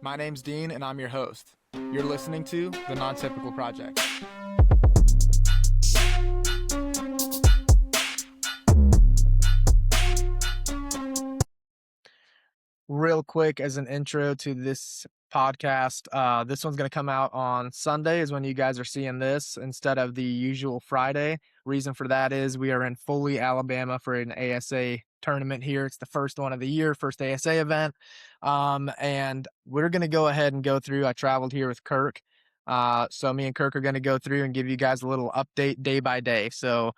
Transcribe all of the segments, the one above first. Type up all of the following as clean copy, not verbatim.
My name's Dean, and I'm your host. You're listening to The Non-Typical Project. Real quick, as an intro to this podcast, this one's going to come out on Sunday is when you guys are seeing this instead of the usual Friday. Reason for that is we are in Foley, Alabama for an ASA tournament here. It's the first one of the year, first ASA event. And we're going to go ahead and go through. I traveled here with Kirk. So me and Kirk are going to go through and give you guys a little update day by day. So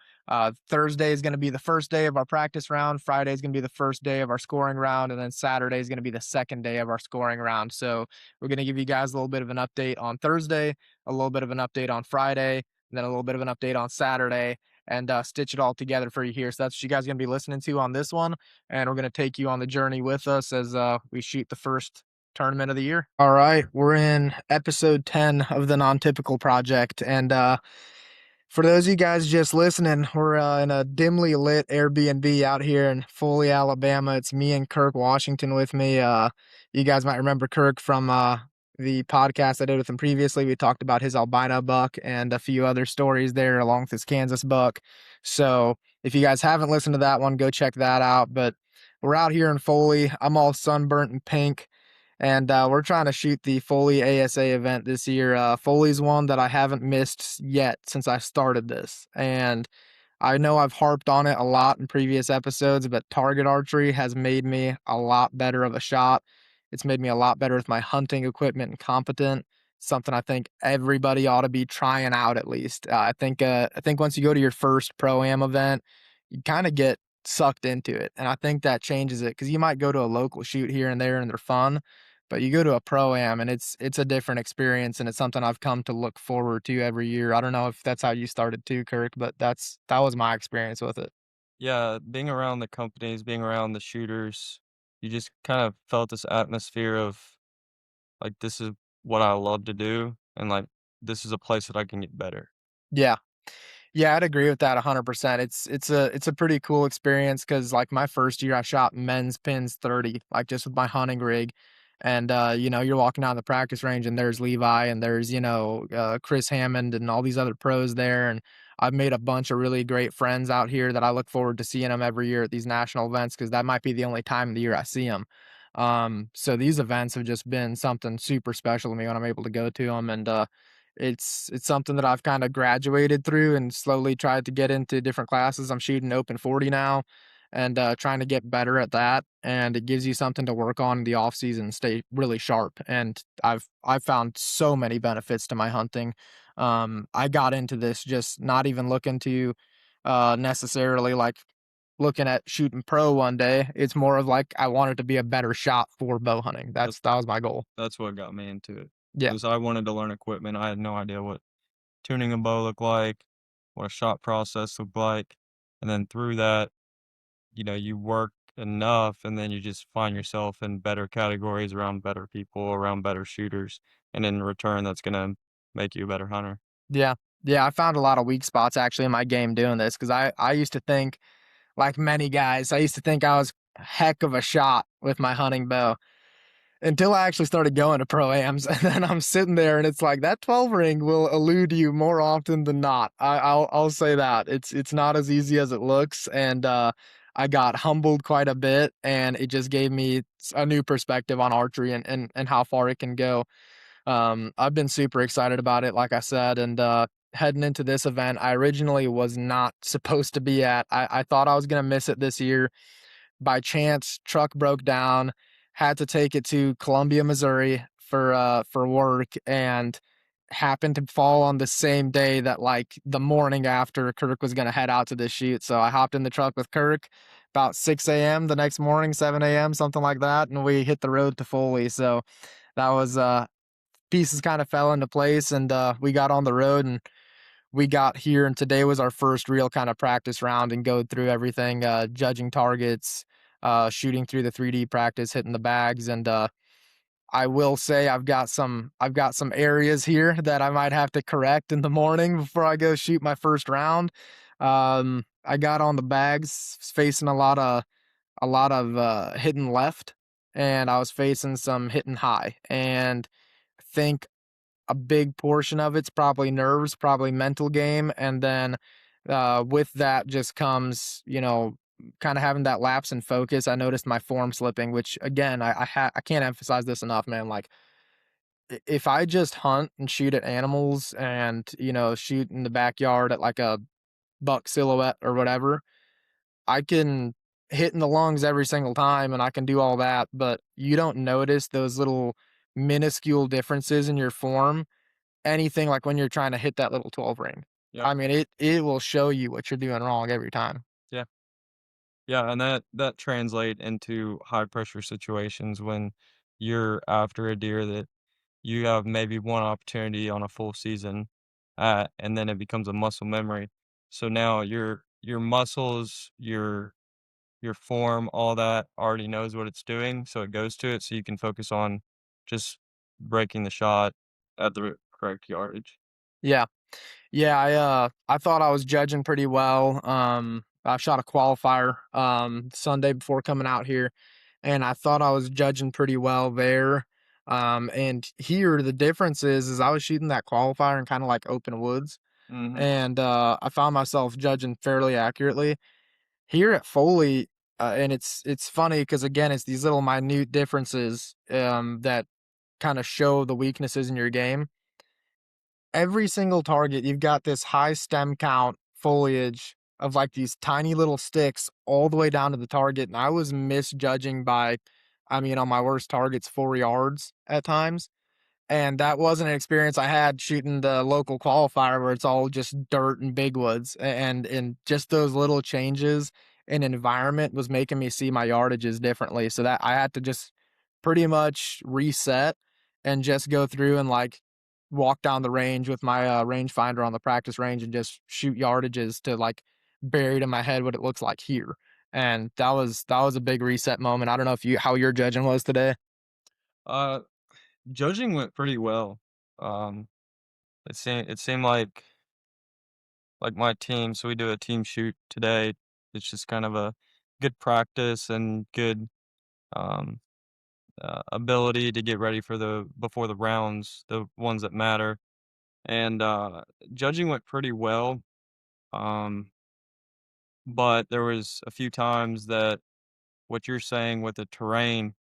Thursday is going to be the first day of our practice round. Friday is going to be the first day of our scoring round. And then Saturday is going to be the second day of our scoring round. So we're going to give you guys a little bit of an update on Thursday, a little bit of an update on Friday, and then a little bit of an update on Saturday, and stitch it all together for you here. So that's what you guys are going to be listening to on this one. And we're going to take you on the journey with us as we shoot the first tournament of the year. All right, we're in episode 10 of the Non-Typical Project, and for those of you guys just listening, we're in a dimly lit Airbnb out here in Foley, Alabama. It's me and Kirk Washington with me. You guys might remember Kirk from the podcast I did with him previously. We talked about his albino buck and a few other stories there along with his Kansas buck. So if you guys haven't listened to that one, go check that out. But we're out here in Foley. I'm all sunburnt and pink. And we're trying to shoot the Foley ASA event this year. Foley's one that I haven't missed yet since I started this. And I know I've harped on it a lot in previous episodes, but target archery has made me a lot better of a shot. It's made me a lot better with my hunting equipment and competent. Something I think everybody ought to be trying out at least. I think once you go to your first Pro-Am event, you kind of get sucked into it. And I think that changes it because you might go to a local shoot here and there and they're fun. But you go to a Pro-Am and it's a different experience, and it's something I've come to look forward to every year. I don't know if that's how you started too, Kirk, but that was my experience with it. Yeah, being around the companies, being around the shooters, you just kind of felt this atmosphere of like this is what I love to do, and like this is a place that I can get better. Yeah. Yeah, I'd agree with that 100%. It's a pretty cool experience because like my first year I shot men's pins 30, like just with my hunting rig. And you're walking down the practice range and there's Levi and there's, Chris Hammond and all these other pros there. And I've made a bunch of really great friends out here that I look forward to seeing them every year at these national events because that might be the only time of the year I see them. So these events have just been something super special to me when I'm able to go to them. And it's something that I've kind of graduated through and slowly tried to get into different classes. I'm shooting open 40 now and trying to get better at that. And it gives you something to work on in the off season, stay really sharp. And I've found so many benefits to my hunting. I got into this just not even looking to necessarily like looking at shooting pro one day. It's more of like I wanted to be a better shot for bow hunting. That was my goal. That's what got me into it. Yeah. Because I wanted to learn equipment. I had no idea what tuning a bow looked like, what a shot process looked like, and then through that, you work enough, and then you just find yourself in better categories around better people, around better shooters, and in return, that's gonna make you a better hunter. Yeah. Yeah, I found a lot of weak spots actually in my game doing this because I used to think, like many guys, I used to think I was a heck of a shot with my hunting bow until I actually started going to Pro-Ams. And then I'm sitting there and it's like that 12 ring will elude you more often than not. I'll say that. It's not as easy as it looks. And I got humbled quite a bit, and it just gave me a new perspective on archery and how far it can go. I've been super excited about it, like I said, and heading into this event, I originally was not supposed to be at. I thought I was going to miss it this year. By chance, truck broke down, had to take it to Columbia, Missouri for work, and happened to fall on the same day that like the morning after Kirk was going to head out to this shoot. So I hopped in the truck with Kirk about 6 a.m. the next morning, 7 a.m., something like that, and we hit the road to Foley. So that was pieces kind of fell into place, and we got on the road and we got here, and today was our first real kind of practice round and go through everything, judging targets, shooting through the 3D practice, hitting the bags. And I will say I've got some areas here that I might have to correct in the morning before I go shoot my first round. I got on the bags facing a lot of hidden left, and I was facing some hitting high. And I think a big portion of it's probably nerves, probably mental game, and then with that just comes, kind of having that lapse in focus. I noticed my form slipping, which again, I can't emphasize this enough, man. Like if I just hunt and shoot at animals and shoot in the backyard at like a buck silhouette or whatever, I can hit in the lungs every single time and I can do all that, but you don't notice those little minuscule differences in your form anything like when you're trying to hit that little 12 ring. Yep. I mean, it will show you what you're doing wrong every time. Yeah. Yeah, and that translate into high pressure situations when you're after a deer that you have maybe one opportunity on a full season at, and then it becomes a muscle memory. So now your muscles, your form, all that already knows what it's doing, so it goes to it, so you can focus on just breaking the shot at the correct yardage. Yeah. Yeah, I thought I was judging pretty well. I shot a qualifier Sunday before coming out here, and I thought I was judging pretty well there. And here the difference is I was shooting that qualifier in kind of like open woods, Mhm. and I found myself judging fairly accurately. Here at Foley, and it's funny because again, it's these little minute differences that kind of show the weaknesses in your game. Every single target, you've got this high stem count foliage of like these tiny little sticks all the way down to the target. And I was misjudging by, I mean, on my worst targets, 4 yards at times. And that wasn't an experience I had shooting the local qualifier where it's all just dirt and big woods. And just those little changes in environment was making me see my yardages differently. So that I had to just pretty much reset and just go through and like walk down the range with my rangefinder on the practice range and just shoot yardages to like buried in my head what it looks like here. And that was a big reset moment. I don't know if you how your judging was today. Uh, Judging went pretty well. Um, it seemed like my team, so we do a team shoot today. It's just kind of a good practice and good, um, ability to get ready for the before the rounds, the ones that matter, and, judging went pretty well, um, but there was a few times that what you're saying with the terrain,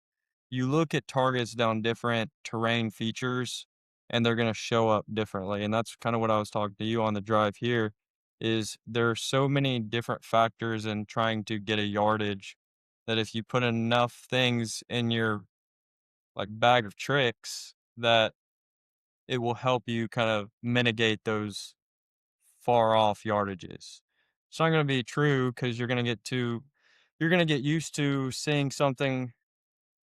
you look at targets down different terrain features, and they're gonna show up differently, and that's kinda what I was talking to you on the drive here, is there are so many different factors in trying to get a yardage that if you put enough things in your, like, bag of tricks, that it will help you kind of mitigate those far off yardages. It's not gonna be true because 'cause you're gonna get used to seeing something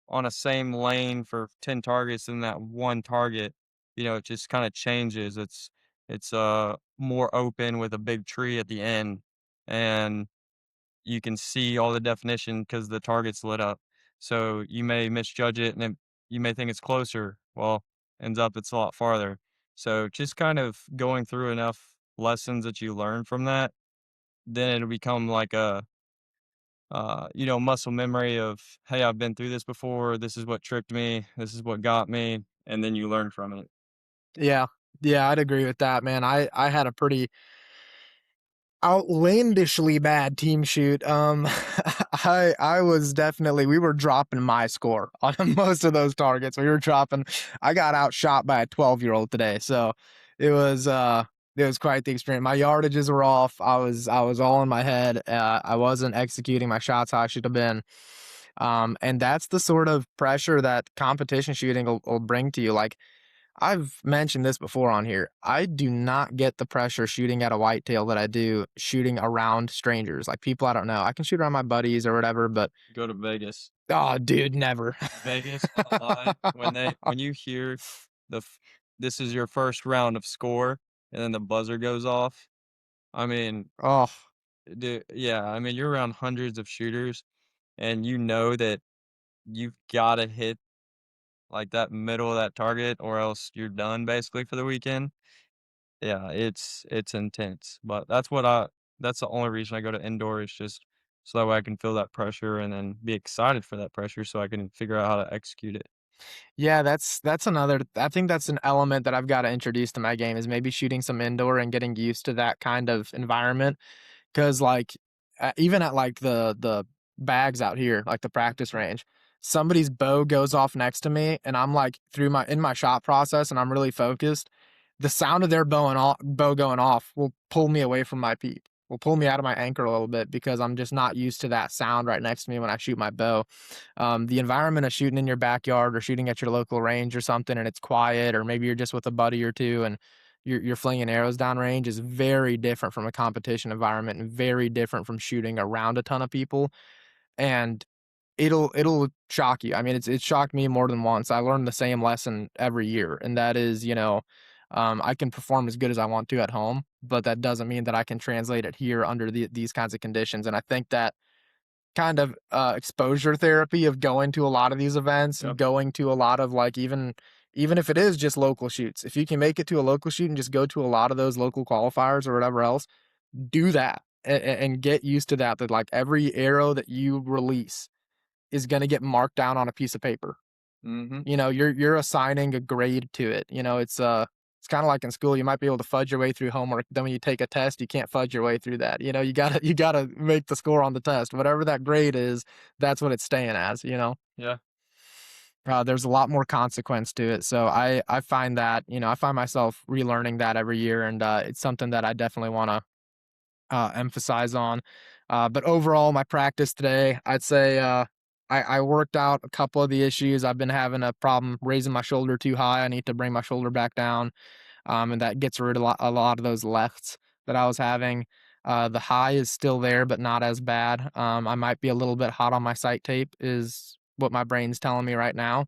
on a same lane for 10 targets than that one target, it just kinda changes. It's more open with a big tree at the end, and you can see all the definition because the target's lit up. So you may misjudge it, and you may think it's closer. Well, ends up it's a lot farther. So just kind of going through enough lessons that you learn from that, then it'll become like a muscle memory of, hey, I've been through this before. This is what tricked me. This is what got me, and then you learn from it. Yeah. Yeah, I'd agree with that, man. I had a pretty outlandishly bad team shoot. I was definitely we were dropping my score on most of those targets. We were dropping I got outshot by a 12-year-old today. So it was quite the experience. My yardages were off. I was all in my head. I wasn't executing my shots how I should have been. And that's the sort of pressure that competition shooting will bring to you. Like I've mentioned this before on here. I do not get the pressure shooting at a whitetail that I do shooting around strangers, like people I don't know. I can shoot around my buddies or whatever, but Go to Vegas. oh, dude, never. Vegas online when you hear the f- this is your first round of score, and then the buzzer goes off. I mean, Oh, yeah, I mean you're around hundreds of shooters, and you know that you've got to hit like that middle of that target, or else you're done basically for the weekend. Yeah, it's intense, but that's the only reason I go to indoor is just so that way I can feel that pressure and then be excited for that pressure so I can figure out how to execute it. Yeah, that's another I think that's an element that I've gotta introduce to my game is maybe shooting some indoor and getting used to that kind of environment. 'Cause, like, even at, like, the bags out here, like, the practice range, somebody's bow goes off next to me, and I'm, like, through my in my shot process, and I'm really focused, the sound of their bow going off will pull me away from my peep, will pull me out of my anchor a little bit because I'm just not used to that sound right next to me when I shoot my bow. The environment of shooting in your backyard or shooting at your local range or something, and it's quiet, or maybe you're just with a buddy or 2, and you're flinging arrows downrange is very different from a competition environment and very different from shooting around a ton of people, and it'll shock you. I mean, it's shocked me more than once. I learned the same lesson every year, and that is, I can perform as good as I want to at home, but that doesn't mean that I can translate it here under these kinds of conditions, and I think that kind of, exposure therapy of going to a lot of these events and Yep. going to a lot of, like, even if it is just local shoots, if you can make it to a local shoot and just go to a lot of those local qualifiers or whatever else, do that and get used to that, like, every arrow that you release is gonna get marked down on a piece of paper. Mhm. You're assigning a grade to it. It's kinda like in school, you might be able to fudge your way through homework, then when you take a test, you can't fudge your way through that. You gotta make the score on the test. Whatever that grade is, that's what it's staying as, you know? Yeah. There's a lot more consequence to it, so I find that, I find myself relearning that every year, and, it's something that I definitely wanna, emphasize on. But overall, my practice today, I'd say, I worked out a couple of the issues. I've been having a problem raising my shoulder too high. I need to bring my shoulder back down, and that gets rid of a lot of those lefts that I was having. The high is still there, but not as bad. I might be a little bit hot on my sight tape, is what my brain's telling me right now.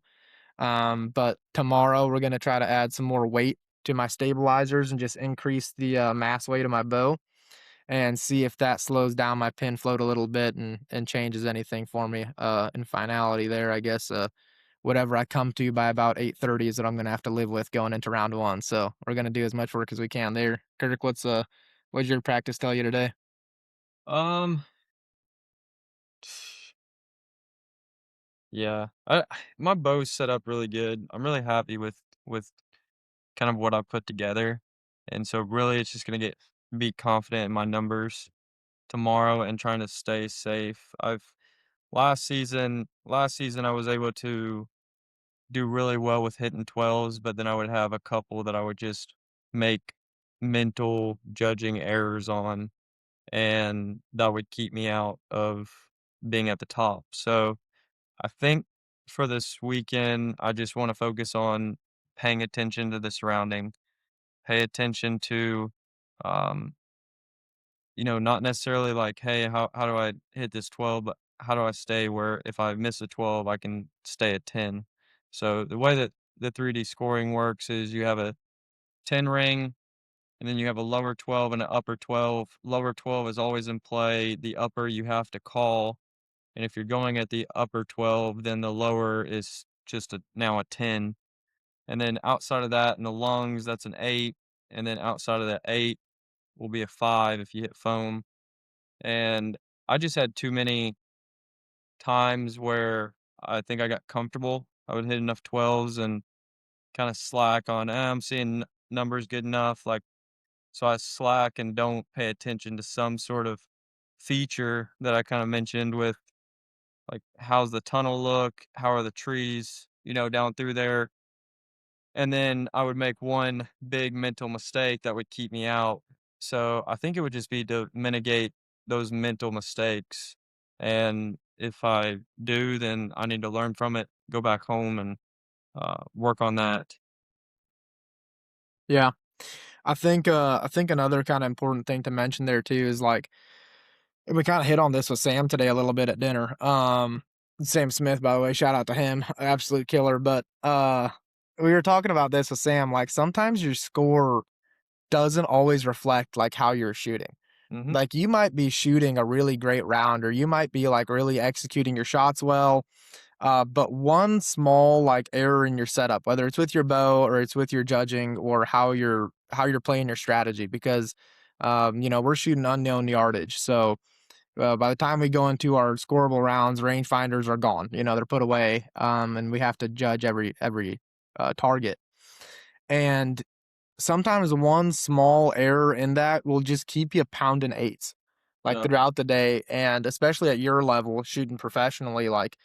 But tomorrow we're gonna try to add some more weight to my stabilizers and just increase the mass weight of my bow and see if that slows down my pin float a little bit and changes anything for me in finality there. I guess whatever I come to by about 8:30 is what I'm gonna have to live with going into round one. So we're gonna do as much work as we can there. Kirk, what'd your practice tell you today? Um, yeah. My bow's set up really good. I'm really happy with kind of what I put together. And so really it's just gonna get be confident in my numbers tomorrow and trying to stay safe. I've last season I was able to do really well with hitting 12s, but then I would have a couple that I would just make mental judging errors on, and that would keep me out of being at the top. So I think for this weekend, I just want to focus on paying attention to the surrounding, pay attention to, um, not necessarily like, hey, how do I hit this 12, but how do I stay where if I miss a 12, I can stay at 10. So the way that the 3D scoring works is you have a 10 ring, and then you have a lower 12 and an upper 12. Lower 12 is always in play. The upper you have to call. And if you're going at the upper 12, then the lower is just now a 10. And then outside of that, in the lungs, that's an 8. And then outside of that 8 will be a 5 if you hit foam. And I just had too many times where I think I got comfortable. I would hit enough 12s and kind of slack on, I'm seeing numbers good enough. Like, so I slack and don't pay attention to some sort of feature that I kind of mentioned with like, how's the tunnel look? How are the trees, down through there? And then I would make one big mental mistake that would keep me out. So I think it would just be to mitigate those mental mistakes. And if I do, then I need to learn from it, go back home and work on that. Yeah, I think another kind of important thing to mention there too is like and we kind of hit on this with Sam today a little bit at dinner. Sam Smith, by the way, shout out to him, absolute killer. But we were talking about this with Sam. Like sometimes your score doesn't always reflect like how you're shooting. Hmm. Like you might be shooting a really great round, or you might be like really executing your shots well. But one small like error in your setup, whether it's with your bow or it's with your judging or how you're playing your strategy, because we're shooting unknown yardage, so By the time we go into our scoreable rounds, rangefinders are gone. You know, they're put away, and we have to judge every target. And sometimes one small error in that will just keep you pounding eights, like, Yeah, throughout the day, and especially at your level, shooting professionally, like,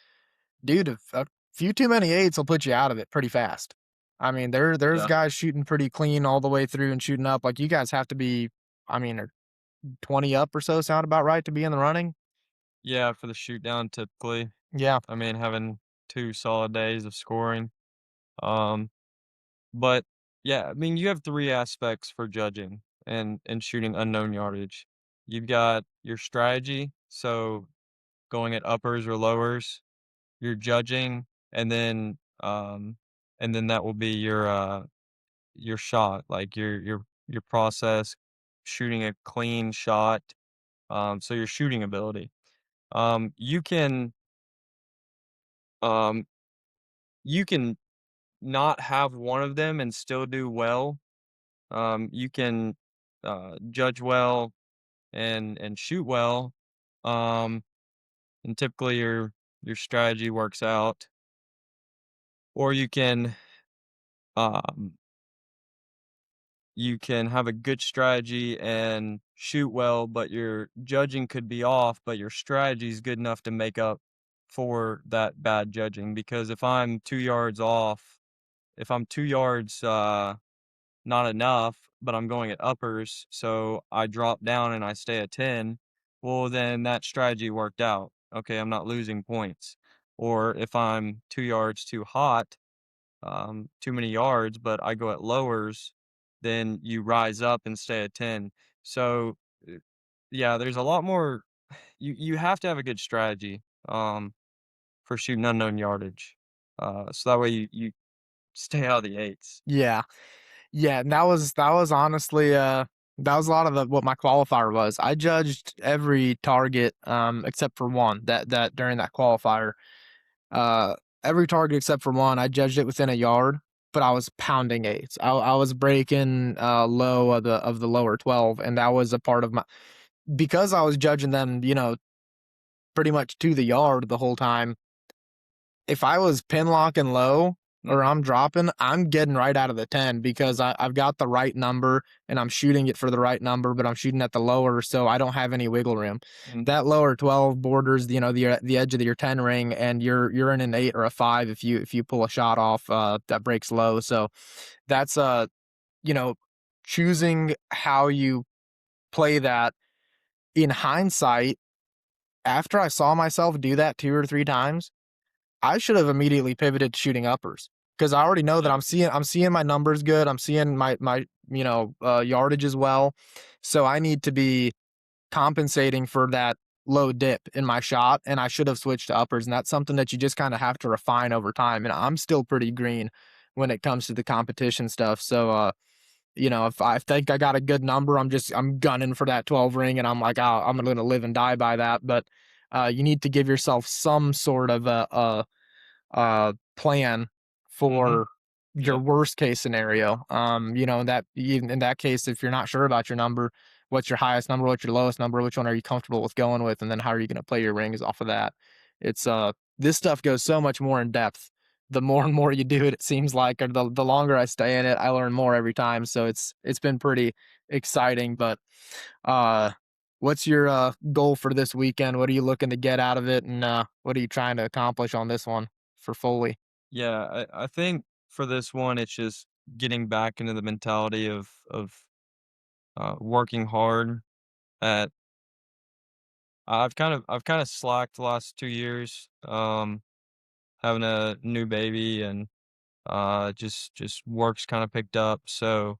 dude, if a few too many eights will put you out of it pretty fast. I mean, there's yeah, guys shooting pretty clean all the way through and shooting up, like, you guys have to be, I mean, are 20 up or so sound about right to be in the running? yeah. For the shoot down, typically, Yeah. I mean, having 2 solid days of scoring. Um, but yeah, I mean, you have three aspects for judging and shooting unknown yardage. You've got your strategy, so going at uppers or lowers, you're judging, and then that will be your shot, like your process, shooting a clean shot. So your shooting ability. You can um you can not have one of them and still do well. You can judge well and shoot well. Um, and typically your strategy works out, or um you can have a good strategy and shoot well, but your judging could be off, but your strategy is good enough to make up for that bad judging. Because if I'm 2 yards, not enough, but I'm going at uppers, so I drop down and I stay at 10, well, then that strategy worked out. Okay, I'm not losing points. Or if I'm 2 yards too hot, too many yards, but I go at lowers, then you rise up and stay at 10. So, uh, yeah, there's a lot more. You have to have a good strategy for shooting unknown yardage. So that way you stay out of the eights. Yeah. Yeah, and that was honestly, that was a lot of what my qualifier was. I judged every target, except for one, that during that qualifier. Uh, every target except for one, I judged it within a yard, but I was pounding eights. I was breaking, low of the lower 12, and that was a part of my, because I was judging them, pretty much to the yard the whole time. If I was pin locking low or Mhm, I'm dropping, I'm getting right out of the 10 because I've got the right number and I'm shooting it for the right number, but I'm shooting at the lower, so I don't have any wiggle room. mhm, That lower 12 borders, the edge of your 10 ring, and you're in an 8 or a 5 if you pull a shot off that breaks low. So that's you know, choosing how you play that in hindsight. After I saw myself do that 2 or 3 times, I should have immediately pivoted to shooting uppers because I already know that yeah, I'm seeing my numbers good. I'm seeing my yardage as well. So I need to be compensating for that low dip in my shot, and I should have switched to uppers. And that's something that you just kind of have to refine over time. And I'm still pretty green when it comes to the competition stuff. So if I think I got a good number, I'm gunning for that 12 ring, and I'm like, oh, I'm gonna live and die by that. But you need to give yourself some sort of plan mhm, for your yeah, worst case scenario. In that case, if you're not sure about your number, what's your highest number, what's your lowest number, which one are you comfortable with going with, and then how are you going to play your rings off of that? It's This stuff goes so much more in depth. The more and more you do it, it seems like, or the longer I stay in it, I learn more every time. So it's been pretty exciting. But uh, what's your goal for this weekend? What are you looking to get out of it, and what are you trying to accomplish on this one for Foley? yeah. I think for this one, it's just getting back into the mentality of working hard at. I've kind of slacked the last 2 years, having a new baby and just work's kind of picked up. So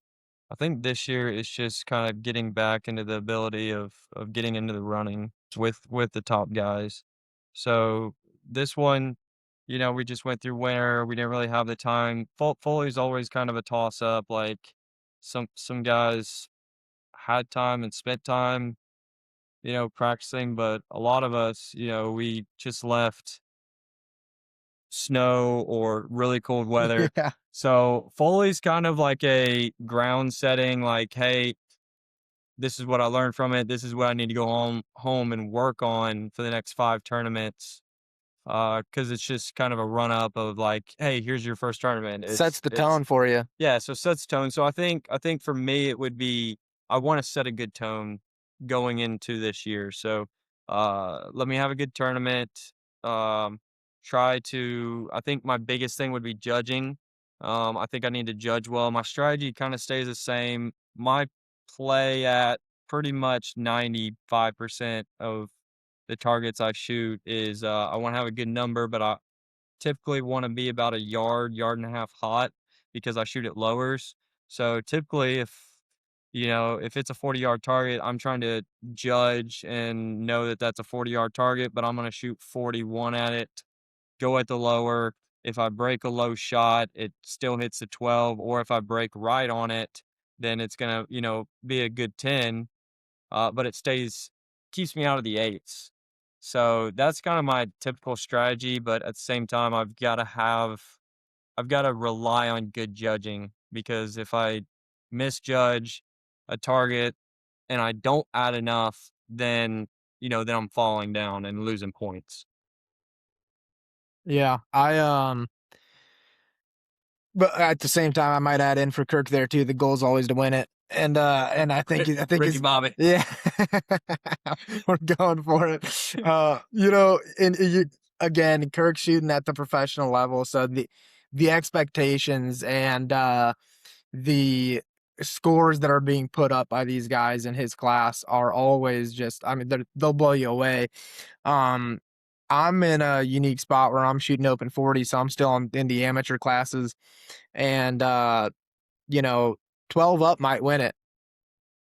I think this year it's just kind of getting back into the ability of getting into the running with the top guys. So this one, we just went through winter. We didn't really have the time. Foley's always kind of a toss up. Like some guys had time and spent time, practicing, but a lot of us, we just left snow or really cold weather. Yeah. So Foley's kind of like a ground setting, like, hey, this is what I learned from it. This is what I need to go home and work on for the next 5 tournaments. Because it's just kind of a run up of like, hey, here's your first tournament. Sets the It's tone for you. Yeah, so sets tone. So I think for me it would be, I want to set a good tone going into this year. So let me have a good tournament. Um Try to, I think my biggest thing would be judging. I think I need to judge well. My strategy kind of stays the same. My play at pretty much 95% of the targets I shoot is I want to have a good number, but I typically want to be about a yard and a half hot because I shoot at lowers. So typically, if it's a 40-yard target, I'm trying to judge and know that that's a 40-yard target, but I'm going to shoot 41 at it, go at the lower. If I break a low shot, it still hits the 12, or if I break right on it, then it's going to, be a good 10, but it keeps me out of the eights. So that's kind of my typical strategy, but at the same time, I've got to rely on good judging, because if I misjudge a target and I don't add enough, then I'm falling down and losing points. Yeah, but at the same time, I might add in for Kirk there too. The goal is always to win it, and I think Ricky it's Bobby. yeah, we're going for it. And you again, Kirk shooting at the professional level, so the expectations and the scores that are being put up by these guys in his class are always just, I mean, they'll blow you away. Um, I'm in a unique spot where I'm shooting open 40, so I'm still in the amateur classes, and you know, 12 up might win it.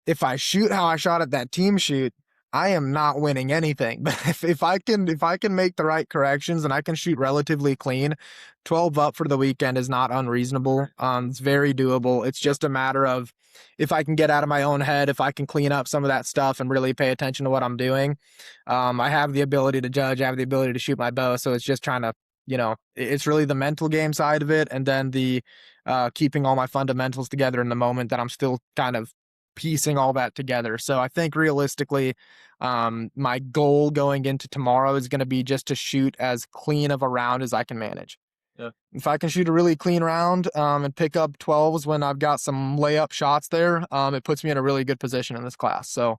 If I shoot how I shot at that team shoot, I am not winning anything. But if I can make the right corrections and I can shoot relatively clean, 12 up for the weekend is not unreasonable. It's very doable. It's just a matter of if I can get out of my own head, if I can clean up some of that stuff and really pay attention to what I'm doing. I have the ability to judge, I have the ability to shoot my bow. So it's just trying to, it's really the mental game side of it, and then the keeping all my fundamentals together in the moment that I'm still kind of piecing all that together. So I think realistically, my goal going into tomorrow is going to be just to shoot as clean of a round as I can manage. Yeah. If I can shoot a really clean round and pick up 12s when I've got some layup shots there, it puts me in a really good position in this class. So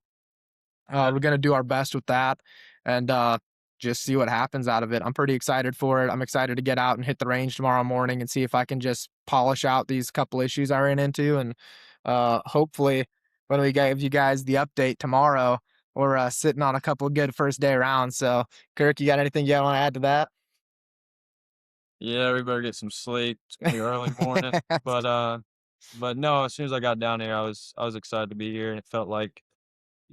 Yeah. we're going to do our best with that and just see what happens out of it. I'm pretty excited for it. I'm excited to get out and hit the range tomorrow morning and see if I can just polish out these couple issues I ran into. And hopefully, when we give you guys the update tomorrow, we're sitting on a couple of good first day rounds. So, Kirk, you got anything you want to add to that? Yeah, we better get some sleep. It's gonna be early morning. But no, as soon as I got down here, I was excited to be here, and it felt like,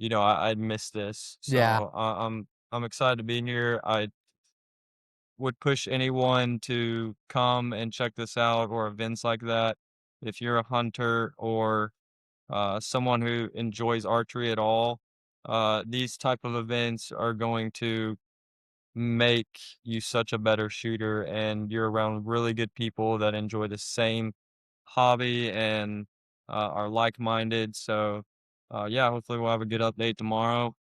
I'd missed this. Yeah. So I'm excited to be here. I would push anyone to come and check this out, or events like that. If you're a hunter or someone who enjoys archery at all, these type of events are going to make you such a better shooter, and you're around really good people that enjoy the same hobby and are like-minded. So yeah, hopefully we'll have a good update tomorrow.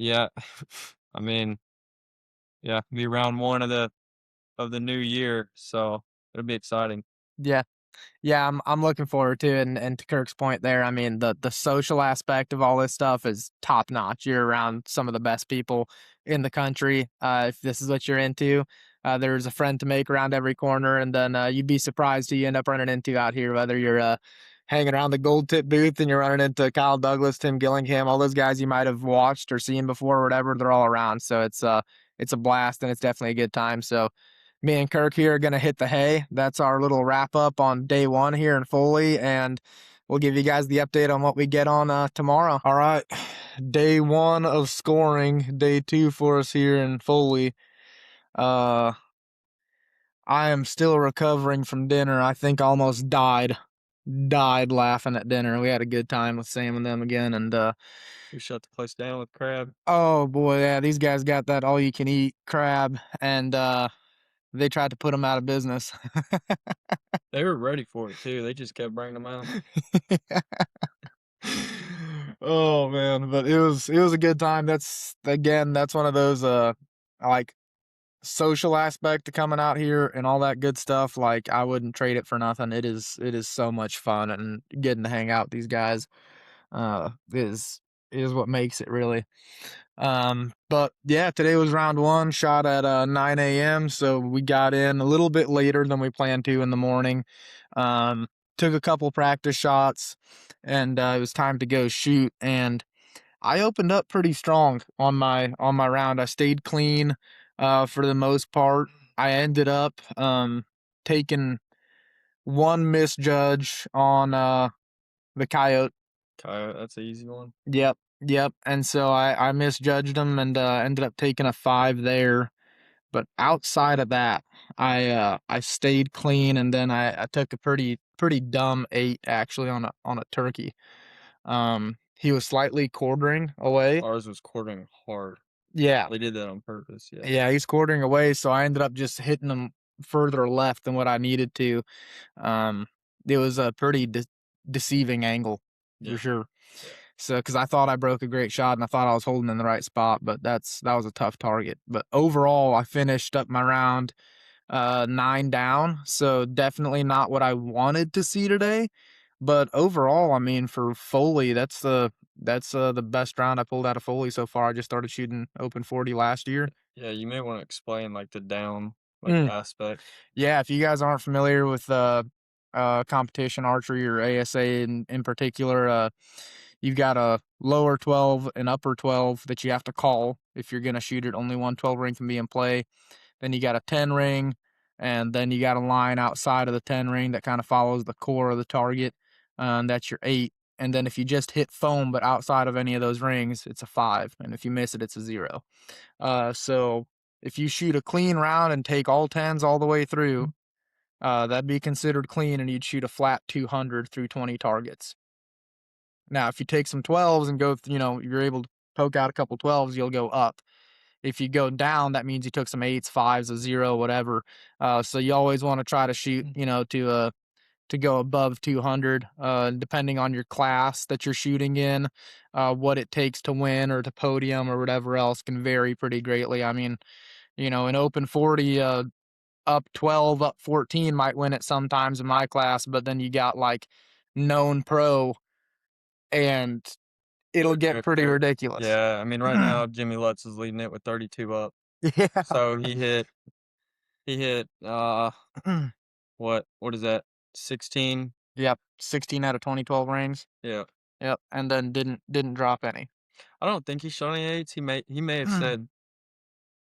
Yeah, I mean, yeah, be round one of the new year, so it'll be exciting. Yeah. Yeah, I'm looking forward to it, and to Kirk's point there, I mean, the social aspect of all this stuff is top notch. You're around some of the best people in the country. If this is what you're into, there's a friend to make around every corner, and then you'd be surprised who you end up running into out here. Whether you're hanging around the Gold Tip booth and you're running into Kyle Douglas, Tim Gillingham, all those guys you might have watched or seen before, or whatever, they're all around. So it's a blast, and it's definitely a good time. So me and Kirk here are going to hit the hay. That's our little wrap up on day one here in Foley, and we'll give you guys the update on what we get on tomorrow. All right. Day one of scoring, day two for us here in Foley. Uh, I am still recovering from dinner. I think I almost died laughing at dinner. We had a good time with Sam and them again, and We shut the place down with crab. oh boy, yeah, these guys got that all you can eat crab, and they tried to put them out of business. They were ready for it too. They just kept bringing them out. Oh, man, but it was a good time. That's again, that's one of those, I like social aspect to coming out here and all that good stuff. Like, I wouldn't trade it for nothing. It is so much fun, and getting to hang out with these guys, uh, is is what makes it really. But yeah, today was round one, shot at 9 a.m. So we got in a little bit later than we planned to in the morning. Um, Took a couple practice shots, and it was time to go shoot. And I opened up pretty strong on my round. I stayed clean for the most part. I ended up taking one misjudge on the coyote. Coyote, that's an easy one. Yep, yep. And so I misjudged him and ended up taking a 5 there. But outside of that, I stayed clean, and then I took a pretty dumb 8 actually on a turkey. He was slightly quartering away. Ours was quartering hard. Yeah. They did that on purpose, yeah. Yeah, he's quartering away, so I ended up just hitting him further left than what I needed to. Um, it was a pretty deceiving angle for Yeah, sure. yeah. So, because I thought I broke a great shot and I thought I was holding in the right spot, but that was a tough target. But overall, I finished up my round 9 down, so definitely not what I wanted to see today. But overall, I mean, for Foley, that's the best round I pulled out of Foley so far. I just started shooting open 40 last year. Yeah, you may wanna explain, like, the down, like, Mm. aspect. Yeah, if you guys aren't familiar with competition archery or ASA in particular, you've got a lower 12 and upper 12 that you have to call if you're gonna shoot it. Only one 12 ring can be in play. Then you got a 10 ring, and then you got a line outside of the 10 ring that kind of follows the core of the target. And that's your 8. And then if you just hit foam but outside of any of those rings, it's a 5. And if you miss it, it's a 0. So if you shoot a clean round and take all 10s all the way through, that'd be considered clean, and you'd shoot a flat 200 through 20 targets. Now, if you take some 12s and go, you're able to poke out a couple 12s, you'll go up. If you go down, that means you took some 8s, 5s, a 0, whatever. So you always want to try to shoot, to go above 200, depending on your class that you're shooting in. What it takes to win or to podium or whatever else can vary pretty greatly. I mean, an open 40, up 12, up 14 might win it sometimes in my class, but then you got like known pro, and it'll get pretty ridiculous. Yeah, I mean, right now, Jimmy Lutz is leading it with 32 up. Yeah. So he hit, what is that? 16? Yep, 16 out of 20 12 rings. Yeah. Yep, and then didn't drop any. I don't think he shot any 8s. He may have said,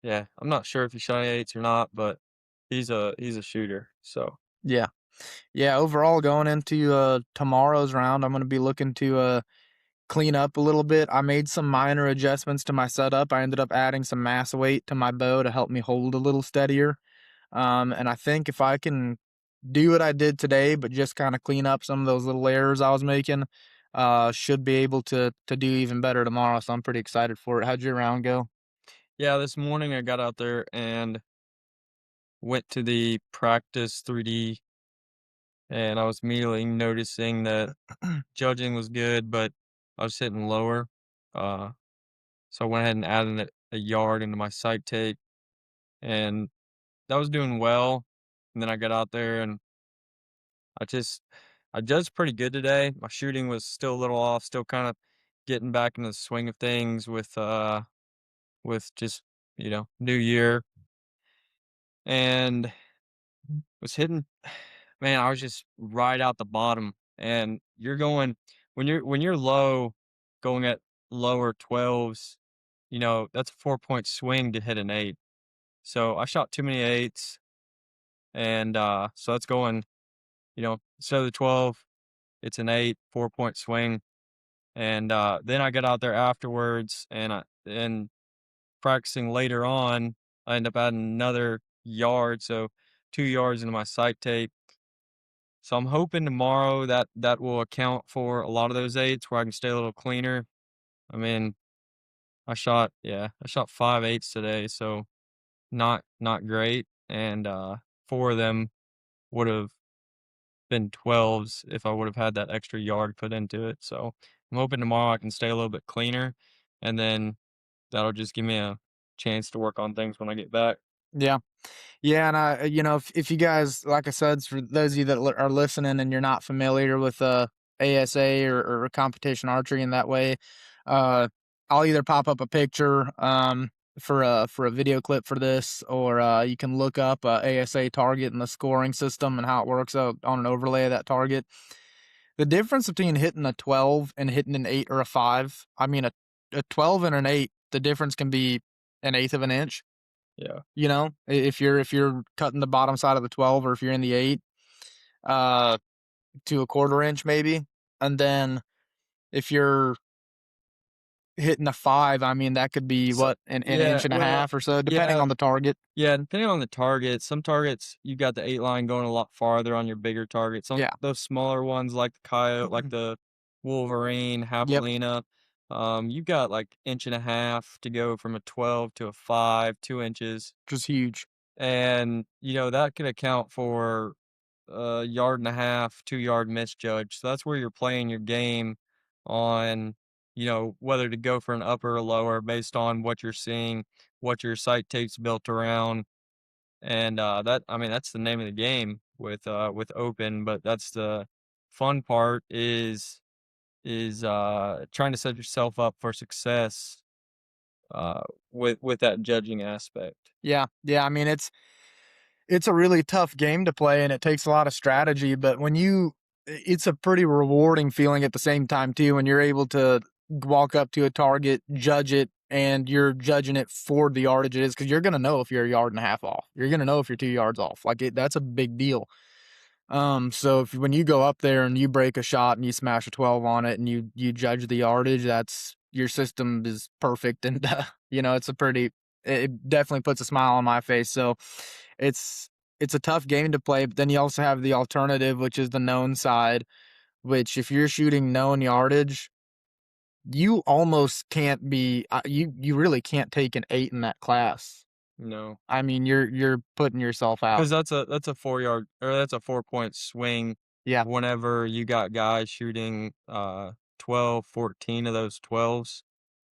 yeah, I'm not sure if he shot any 8s or not, but he's a shooter, so Yeah. Yeah, overall going into tomorrow's round, I'm gonna be looking to clean up a little bit. I made some minor adjustments to my setup. I ended up adding some mass weight to my bow to help me hold a little steadier. And I think if I can do what I did today, but just kind of clean up some of those little errors I was making, should be able to do even better tomorrow. So I'm pretty excited for it. How'd your round go? yeah, this morning I got out there and went to the practice 3D, and I was immediately noticing that judging was good, but I was hitting lower. Uh, so I went ahead and added a yard into my sight tape, and that was doing well. And then I got out there and I just I judged pretty good today. My shooting was still a little off, still kind of getting back into the swing of things with just, new year, and was hitting, man, I was just right out the bottom. And you're going when you're low, going at lower 12s, that's a 4-point swing to hit an 8. So I shot too many 8s, and so that's going, instead of the 12, it's an 8, 4-point swing. And then I got out there afterwards, and practicing later on, I end up adding another yard, so 2 yards into my sight tape. So I'm hoping tomorrow that that will account for a lot of those 8s where I can stay a little cleaner. I mean, I shot 5 8s today, so not great, and 4 of them would have been 12s if I would have had that extra yard put into it. So I'm hoping tomorrow I can stay a little bit cleaner, and then that'll just give me a chance to work on things when I get back. Yeah. Yeah, and if you guys, like I said, for those of you that are listening and you're not familiar with ASA or competition archery in that way, uh, I'll either pop up a picture for a video clip for this, or you can look up ASA target and the scoring system and how it works out on an overlay of that target. The difference between hitting a 12 and hitting an 8 or a 5, I mean, a 12 and an 8, the difference can be an eighth of an inch. Yeah. If you're cutting the bottom side of the 12, or if you're in the 8, uh, to a quarter inch maybe, and then if you're hitting a 5, I mean, that could be So what, an yeah, inch and a well, half or so, depending yeah, on the target. yeah, depending on the target, some targets you got the 8 line going a lot farther on your bigger targets. Some Yeah. those smaller ones like the coyote, like the wolverine, Yep, javelina, you got like inch and a half to go from a 12 to a 5, 2 inches, which is huge. and that can account for a yard and a half, 2-yard misjudge. So that's where you're playing your game on, whether to go for an upper or lower based on what you're seeing, what your sight tape's built around. And that I mean that's the name of the game with open, but that's the fun part is trying to set yourself up for success uh with that judging aspect. Yeah, yeah, I mean, it's a really tough game to play, and it takes a lot of strategy, but it's a pretty rewarding feeling at the same time too, when you're able to walk up to a target, judge it, and you're judging it for the yardage it is, because you're gonna know if you're a yard and a half off. You're gonna know if you're 2 yards off. That's a big deal. So when you go up there and you break a shot and you smash a 12 on it and you judge the yardage, that's your system is perfect, and it's it definitely puts a smile on my face. So it's it's a tough game to play, but then you also have the alternative, which is the known side, which if you're shooting known yardage, you almost can't be you really can't take an 8 in that class. No. I mean, you're putting yourself out. Because that's a 4-yard or that's a 4-point swing Yeah. whenever you got guys shooting 12, 14 of those 12s.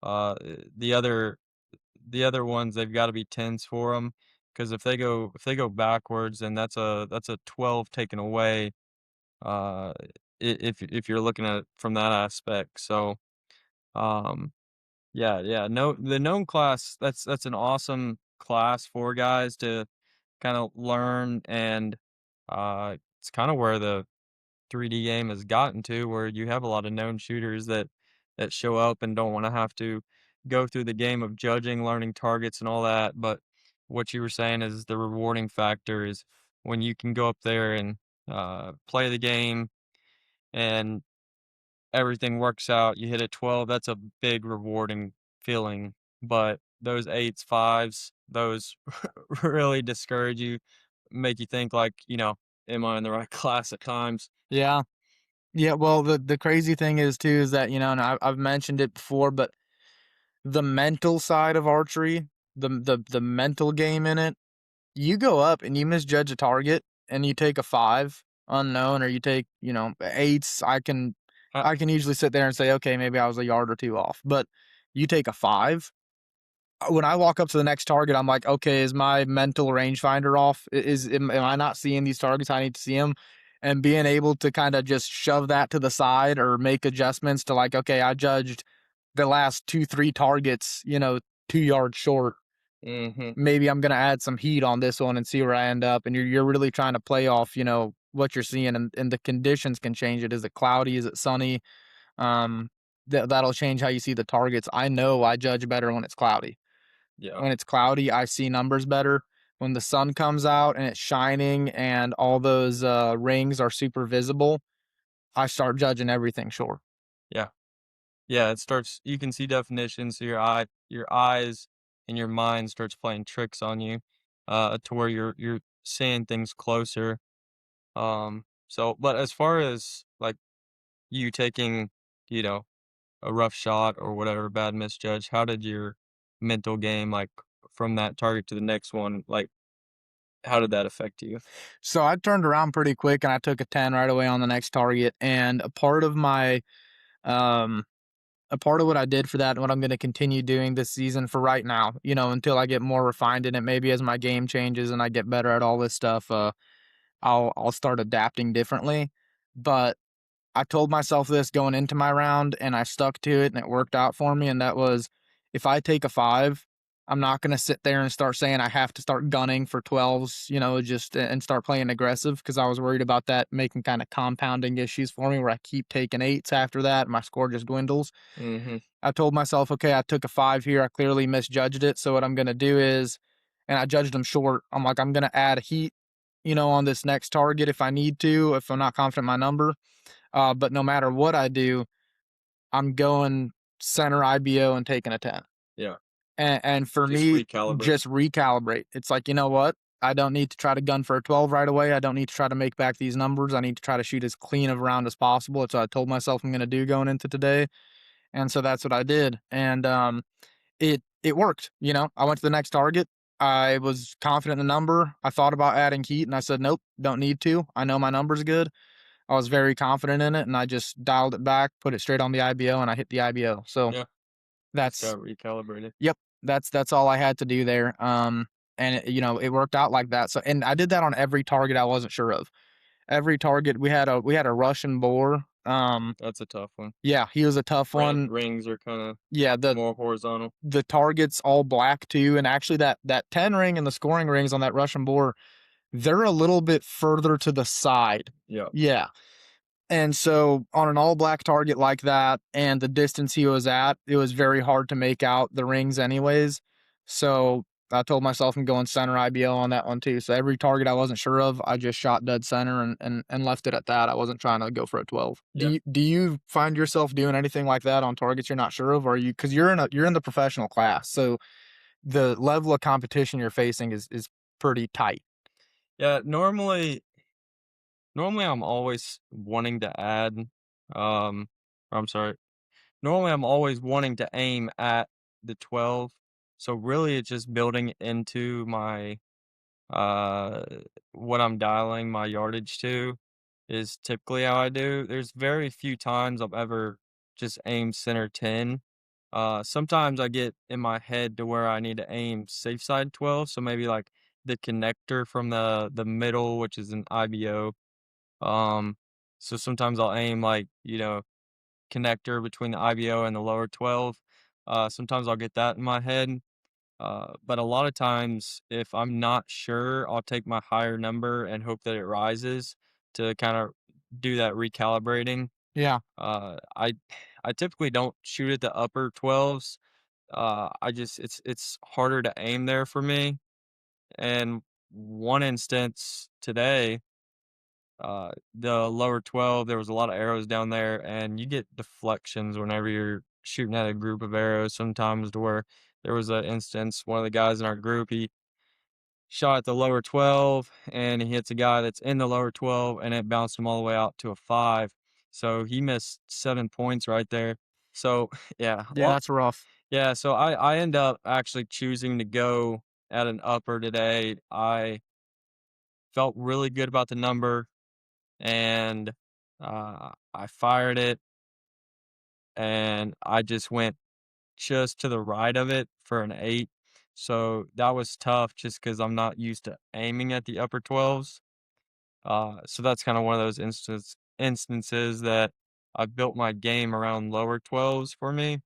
The other ones they've got to be 10s for them because if they go backwards then that's a 12 taken away if you're looking at it from that aspect. So um yeah, yeah, no, the known class, that's an awesome class for guys to kinda learn, and, it's kinda where the 3D game has gotten to, where you have a lot of known shooters that show up and don't wanna have to go through the game of judging, learning targets, and all that, but what you were saying is the rewarding factor is when you can go up there and, play the game and everything works out, you hit a 12, that's a big rewarding feeling, but those 8s, 5s, those really discourage you, make you think like, "Am I in the right class at times?" Yeah. Yeah, well, the crazy thing is too is that, and I've mentioned it before, but the mental side of archery, the mental game in it, you go up and you misjudge a target and you take a 5 unknown, or you take, 8s, Uh I can usually sit there and say, "Okay, maybe I was a yard or 2 off." But you take a 5, when I walk up to the next target, I'm like, "Okay, is my mental rangefinder off? Am I not seeing these targets I need to see them?" And being able to kinda just shove that to the side or make adjustments to, like, "Okay, I judged the last 2, 3 targets, 2 yards short. mhm, Maybe I'm gonna add some heat on this one and see where I end up." And you're really trying to play off, what you're seeing, and the conditions can change it. Is it cloudy? Is it sunny? Um, that'll change how you see the targets. I know I judge better when it's cloudy. yeah, When it's cloudy, I see numbers better. When the sun comes out and it's shining and all those rings are super visible, I start judging everything short. yeah, yeah, it starts you can see definition, so your eyes and your mind starts playing tricks on you, to where you're seeing things closer, so but as far as, like, you taking, you know a rough shot or whatever, bad misjudge, how did your mental game, like, from that target to the next one, like, how did that affect you? So I turned around pretty quick and I took a 10 right away on the next target. And a part of my a part of what I did for that and what I'm going to continue doing this season for right now, until I get more refined in it, maybe as my game changes and I get better at all this stuff, I'll start adapting differently. But I told myself this going into my round and I stuck to it and it worked out for me. And that was, if I take a 5, I'm not going to sit there and start saying I have to start gunning for 12s, just and start playing aggressive, because I was worried about that making kind of compounding issues for me where I keep taking 8s after that and my score just dwindles. Mhm. I told myself, okay, I took a 5 here. I clearly misjudged it. So what I'm going to do is, and I judged them short. I'm like, I'm going to add heat, on this next target if I need to, if I'm not confident in my number. But no matter what I do, I'm going center IBO and taking a 10. Yeah. And for Just me, recalibrate. just recalibrate. It's like, you know what? I don't need to try to gun for a 12 right away. I don't need to try to make back these numbers. I need to try to shoot as clean of a round as possible. It's what I told myself I'm going to do going into today. And so that's what I did. And it worked. I went to the next target. I was confident in the number. I thought about adding heat and I said, nope, don't need to. I know my number's good. I was very confident in it and I just dialed it back, put it straight on the IBO, and I hit the IBO. So Yeah. Just that's got recalibrated. yep, that's all I had to do there. And it worked out like that. So, and I did that on every target I wasn't sure of. Every target we had a Russian boar. That's a tough one. Yeah, he was a tough one. Rings are kinda Yeah, the more horizontal. the target's all black too, and actually that 10 ring and the scoring rings on that Russian boar, they're a little bit further to the side. Yeah. Yeah. And so on an all black target like that and the distance he was at, it was very hard to make out the rings anyways. So I told myself I'm going center IBO on that one too. So every target I wasn't sure of, I just shot dead center and left it at that. I wasn't trying to go for a 12. Do Yeah. you find yourself doing anything like that on targets you're not sure of? Or are you, because you're in the professional class. So the level of competition you're facing is pretty tight. Yeah, normally I'm always wanting to add, I'm sorry. Normally I'm always wanting to aim at the 12. So really it's just building into my uh what I'm dialing my yardage to is typically how I do. There's very few times I've ever just aimed center 10. Sometimes I get in my head to where I need to aim safe side 12, so maybe like the connector from the middle, which is an IBO. Um, so sometimes I'll aim like, connector between the IBO and the lower 12. Sometimes I'll get that in my head. But a lot of times, if I'm not sure, I'll take my higher number and hope that it rises to kind of do that recalibrating. Yeah. Uh, I I typically don't shoot at the upper 12s. I just it's harder to aim there for me. And one instance today, the lower 12, there was a lot of arrows down there, and you get deflections whenever you're shooting at a group of arrows sometimes to where there was an instance, one of the guys in our group, he shot at the lower 12 and he hits a guy that's in the lower 12 and it bounced him all the way out to a 5. So he missed 7 points right there. So yeah, Yeah, that's rough. yeah, so I end up actually choosing to go at an upper today. I felt really good about the number and I fired it and I just went just to the right of it for an 8. So that was tough just because I'm not used to aiming at the upper 12s. So that's kind of one of those instances that I built my game around lower 12s for me.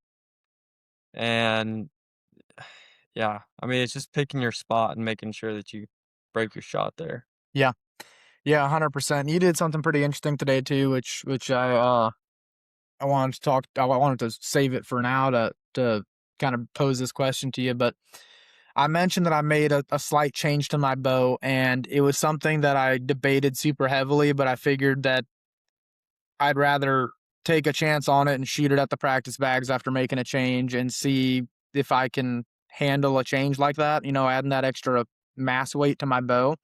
And yeah, I mean, it's just picking your spot and making sure that you break your shot there. Yeah. Yeah, 100%. You did something pretty interesting today too, which I wanted to talk. I wanted to save it for now to kind of pose this question to you, but I mentioned that I made a slight change to my bow, and it was something that I debated super heavily, but I figured that I'd rather take a chance on it and shoot it at the practice bags after making a change and see if I can handle a change like that. Adding that extra mass weight to my bow.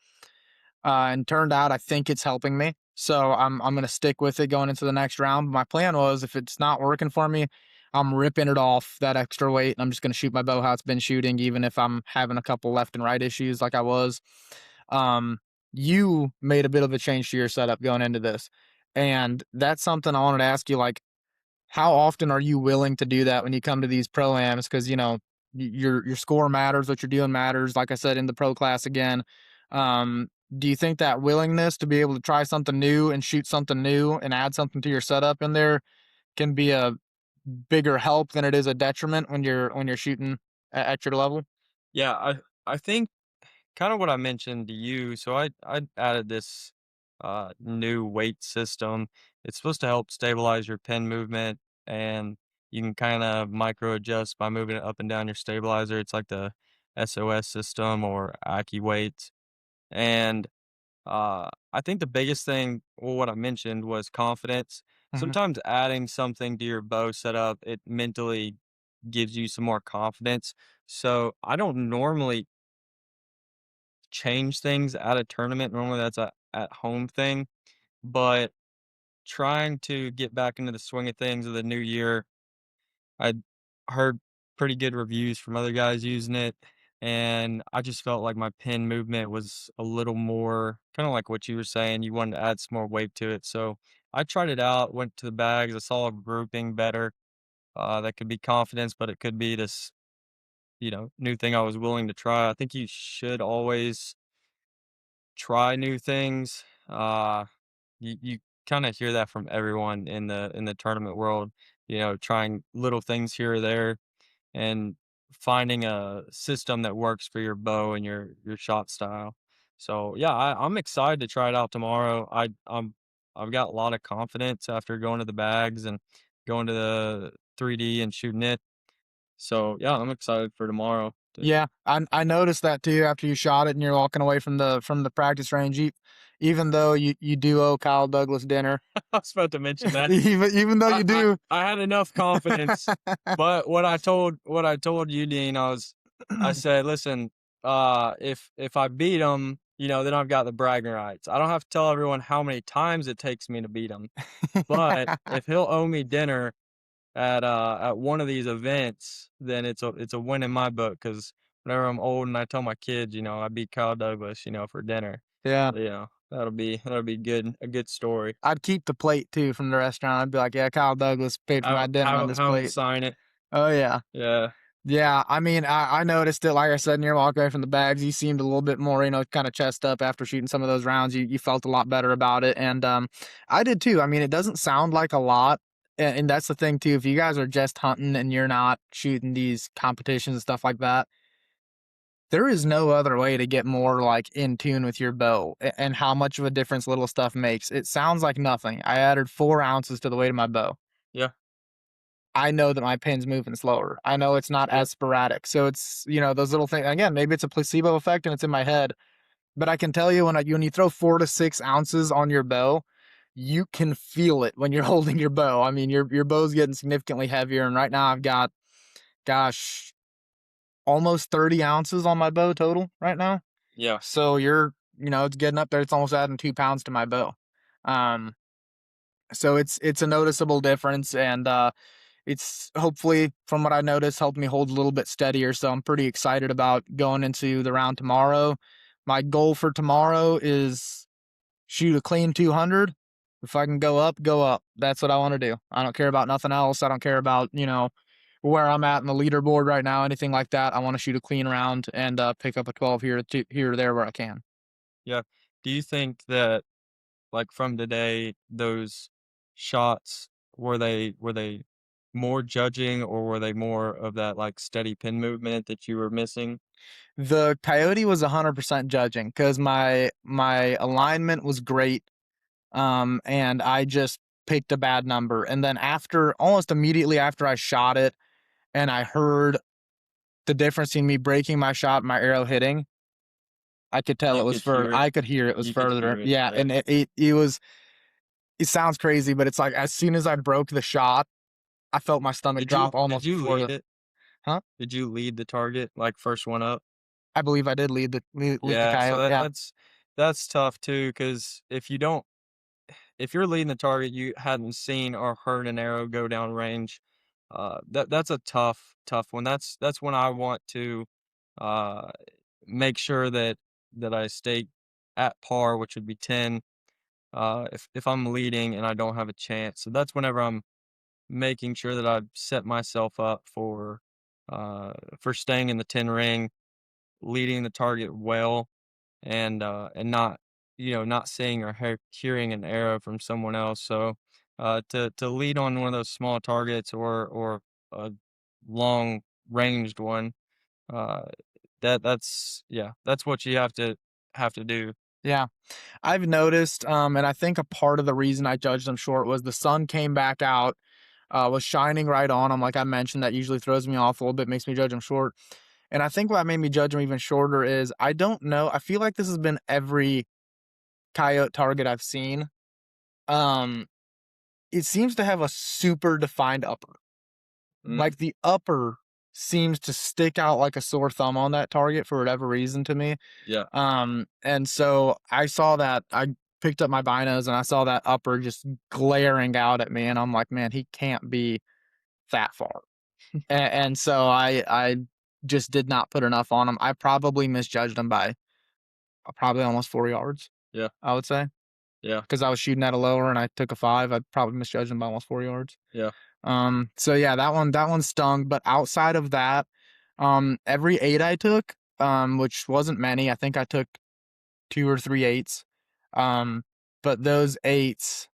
And turned out I think it's helping me. So I'm gonna stick with it going into the next round. My plan was, if it's not working for me, I'm ripping it off that extra weight and I'm just gonna shoot my bow how it's been shooting, even if I'm having a couple left and right issues like I was. Um, you made a bit of a change to your setup going into this. And that's something I wanted to ask you, like, How often are you willing to do that when you come to these pro-ams? Because, your score matters, what you're doing matters, like I said, in the pro class again. Do you think that willingness to be able to try something new and shoot something new and add something to your setup in there can be a bigger help than it is a detriment when you're shooting at your level? Yeah, I think kind of what I mentioned to you. So I added this new weight system. It's supposed to help stabilize your pin movement, and you can kind of micro adjust by moving it up and down your stabilizer. It's like the SOS system or Aki weights. And I think the biggest thing, well, what I mentioned was confidence. Mhm. Sometimes adding something to your bow setup, it mentally gives you some more confidence. So I don't normally change things at a tournament. Normally that's a at home thing, but trying to get back into the swing of things of the new year, I heard pretty good reviews from other guys using it, and I just felt like my pin movement was a little more kind of like what you were saying. You wanted to add some more weight to it, so I tried it out. Went to the bags. I saw a grouping better. That could be confidence, but it could be this, new thing I was willing to try. I think you should always try new things. You kind of hear that from everyone in the tournament world. Trying little things here or there and finding a system that works for your bow and your shot style. So yeah, I'm excited to try it out tomorrow. I've got a lot of confidence after going to the bags and going to the 3D and shooting it. So yeah, I'm excited for tomorrow. Yeah, I noticed that too after you shot it and you're walking away from the practice range, even though you do owe Kyle Douglas dinner, I was about to mention that. even though I you I do. I had enough confidence, but what I told you, Dean, I said, "Listen, if I beat him, then I've got the bragging rights. I don't have to tell everyone how many times it takes me to beat him, but if he'll owe me dinner at one of these events, then it's a win in my book. Because whenever I'm old and I tell my kids, I beat Kyle Douglas, for dinner, Yeah, that'll be a good story. I'd keep the plate too from the restaurant. I'd be like, "Yeah, Kyle Douglas paid for my Have dinner on have this have 'em plate." sign it. Oh yeah. Yeah. Yeah, I mean, I noticed it, like I said, in your walk away from the bags, you seemed a little bit more, kind of chest up after shooting some of those rounds. You felt a lot better about it, and I did too. I mean, it doesn't sound like a lot, and that's the thing too. If you guys are just hunting and you're not shooting these competitions and stuff like that, there is no other way to get more like in tune with your bow and how much of a difference little stuff makes. It sounds like nothing. I added 4 ounces to the weight of my bow. Yeah. I know that my pin's moving slower. I know it's not Yeah. as sporadic. So it's, those little things. Again, maybe it's a placebo effect and it's in my head, but I can tell you when you throw 4 to 6 ounces on your bow, you can feel it when you're holding your bow. I mean, your bow's getting significantly heavier. And right now I've got, gosh, almost 30 ounces on my bow total right now. Yeah. So it's getting up there. It's almost adding 2 pounds to my bow. Um, so it's a noticeable difference. And, it's hopefully, from what I noticed, helped me hold a little bit steadier. So I'm pretty excited about going into the round tomorrow. My goal for tomorrow is shoot a clean 200. If I can go up, go up. That's what I want to do. I don't care about nothing else. I don't care about, where I'm at in the leaderboard right now, anything like that. I want to shoot a clean round and pick up a 12 here or there where I can. Yeah. Do you think that, like, from today, those shots, were they more judging, or were they more of that, like, steady pin movement that you were missing? The coyote was 100% judging because my alignment was great. And I just picked a bad number. And then almost immediately after I shot it, and I heard the difference in me breaking my shot, and my arrow hitting, I could tell it You was could further. hear it. I could hear it was You could further. hear it, Yeah, yeah. and it was. It sounds crazy, but it's like as soon as I broke the shot, I felt my stomach Did you drop did almost you before lead the. it? Huh? Did you lead the target, like, first one up? I believe I did lead the Yeah, so coyote. Yeah. that's tough too, because if you're leading the target, you hadn't seen or heard an arrow go down range, that's a tough one. That's when I want to, uh, make sure that I stay at par, which would be 10, if I'm leading and I don't have a chance. So that's whenever I'm making sure that I set myself up for staying in the 10 ring, leading the target well, and not, not seeing or hearing an arrow from someone else. So to lead on one of those small targets or a long ranged one, uh, that's what you have to do. Yeah. I've noticed, and I think a part of the reason I judged him short was the sun came back out, was shining right on him. Like I mentioned, that usually throws me off a little bit, makes me judge him short. And I think what made me judge him even shorter is I don't know. I feel like this has been every coyote target I've seen. Um, it seems to have a super defined upper. Mm, Like the upper seems to stick out like a sore thumb on that target for whatever reason to me. yeah, And so I saw that I picked up my binos and I saw that upper just glaring out at me, and I'm like, man, he can't be that far. And so I just did not put enough on him. I probably misjudged him by probably almost 4 yards, yeah, I would say, yeah, because I was shooting at a lower and I took a five. I probably misjudged him by almost 4 yards. yeah. So yeah, that one stung. But outside of that, every eight I took, which wasn't many, I think I took two or three eights. Um, but those eights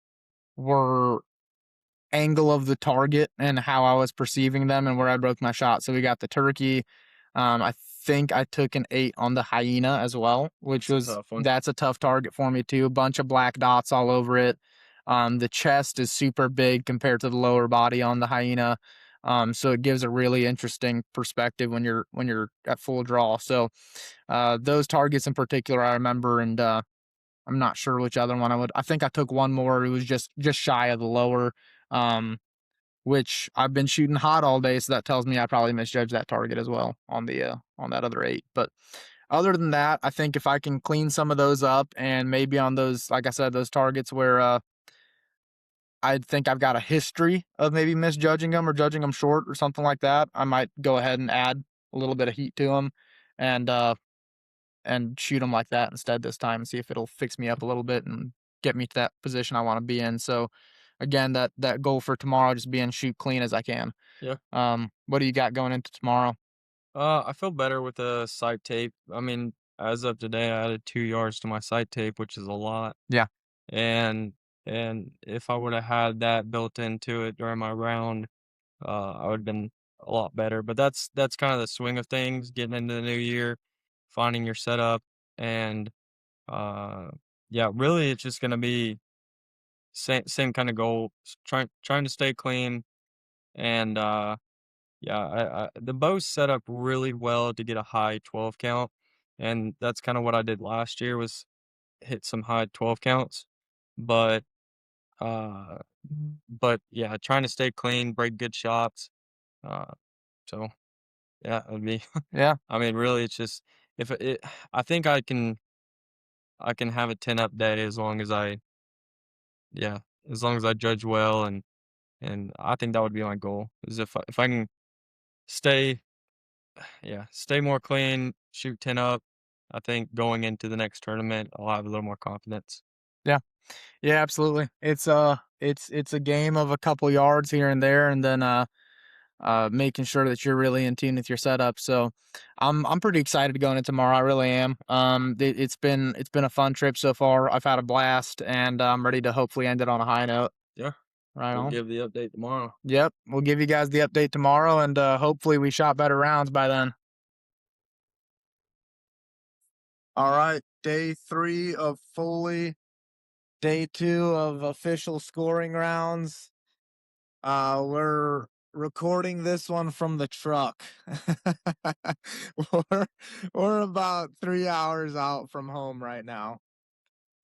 were angle of the target and how I was perceiving them and where I broke my shot. So we got the turkey. I think I took an eight on the hyena as well, which It's a was tough one. that's a tough target for me too. A bunch of black dots all over it. The chest is super big compared to the lower body on the hyena. So it gives a really interesting perspective when you're at full draw. So those targets in particular I remember, and I'm not sure which other one I would. I think I took one more. It was just shy of the lower, um, which I've been shooting hot all day, so that tells me I probably misjudged that target as well on that other eight. But other than that, I think if I can clean some of those up and maybe on those, like I said, those targets where I think I've got a history of maybe misjudging them or judging them short or something like that, I might go ahead and add a little bit of heat to them and shoot them like that instead this time and see if it'll fix me up a little bit and get me to that position I want to be in. So again, that goal for tomorrow just being shoot clean as I can. Yeah. What do you got going into tomorrow? I feel better with the sight tape. I mean, as of today, I added 2 yards to my sight tape, which is a lot. Yeah, And and if I would have had that built into it during my round, I would have been a lot better. But that's kind of the swing of things, getting into the new year, finding your setup, and uh, yeah, really, it's just gonna be same kind of goal, trying to stay clean, and yeah, the bow's set up really well to get a high 12 count, and that's kind of what I did last year was hit some high 12 counts, but uh, but yeah, trying to stay clean, break good shots. Uh, so yeah, it would be. yeah, I mean, really, it's just if it. I think I can have a 10 up day as long as yeah, as long as I judge well, and I think that would be my goal is if I can stay stay more clean, shoot 10 up. I think going into the next tournament, I'll have a little more confidence. yeah, yeah, absolutely. It's a game of a couple yards here and there, and then making sure that you're really in tune with your setup. So I'm pretty excited to go into tomorrow. I really am. It's been a fun trip so far. I've had a blast, and I'm ready to hopefully end it on a high note. Yeah, Right we'll on. give the update tomorrow. Yep, we'll give you guys the update tomorrow, and hopefully we shot better rounds by then. All right, day three of Foley, day two of official scoring rounds. We're recording this one from the truck. we're, we're about 3 hours out from home right now.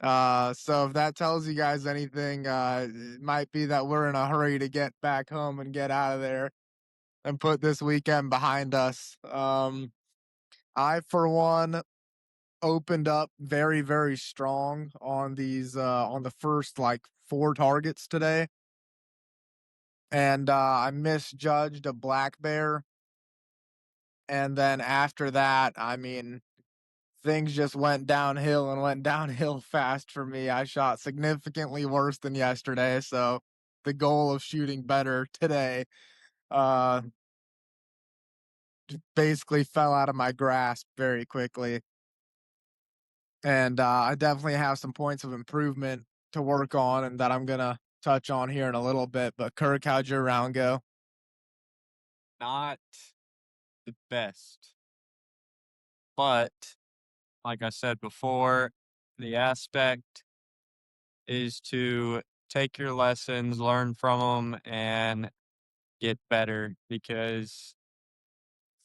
So if that tells you guys anything, it might be that we're in a hurry to get back home and get out of there and put this weekend behind us. I, for one, opened up very, very strong on on the first like four targets today. And I misjudged a black bear. And then after that, I mean, things just went downhill and went downhill fast for me. I shot significantly worse than yesterday. So the goal of shooting better today, uh, basically fell out of my grasp very quickly. And I definitely have some points of improvement to work on and that I'm gonna touch on here in a little bit. But Kirk, how'd your round go? Not the best, but like I said before, the aspect is to take your lessons, learn from them, and get better because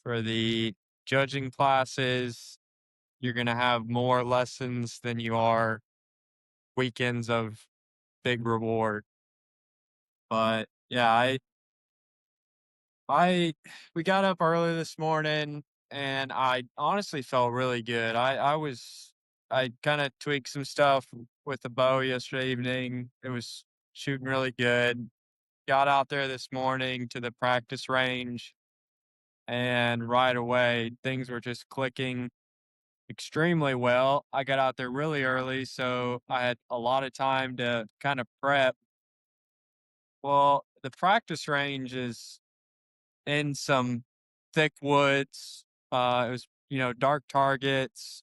for the judging classes, you're going to have more lessons than you are weekends of big reward. But yeah, I we got up early this morning and I honestly felt really good. I kind of tweaked some stuff with the bow yesterday evening. It was shooting really good. Got out there this morning to the practice range and right away things were just clicking extremely well. I got out there really early, so I had a lot of time to kind of prep. Well, the practice range is in some thick woods. It was, dark targets,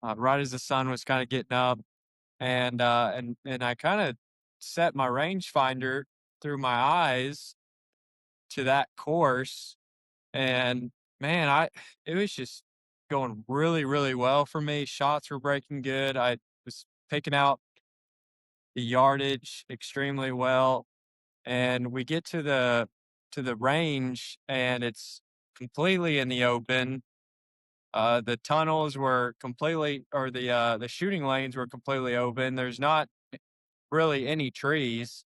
right as the sun was kind of getting up. And I kind of set my rangefinder through my eyes to that course. And man, it was just going really, really well for me. Shots were breaking good. I was picking out the yardage extremely well. And we get to the range and it's completely in the open. The tunnels were completely or the shooting lanes were completely open. There's not really any trees.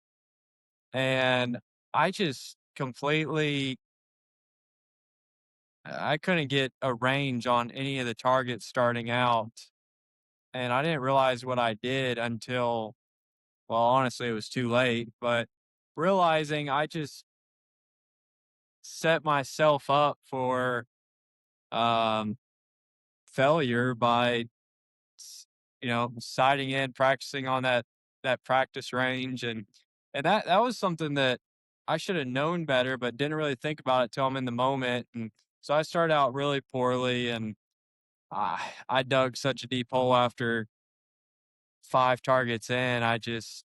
And I just completely I couldn't get a range on any of the targets starting out. And I didn't realize what I did until, well, honestly, it was too late. But realizing I just set myself up for um, failure by, siding in, practicing on that practice range, and that was something that I should have known better, but didn't really think about it till I'm in the moment. And so I started out really poorly, and I dug such a deep hole after 5 targets in. I just,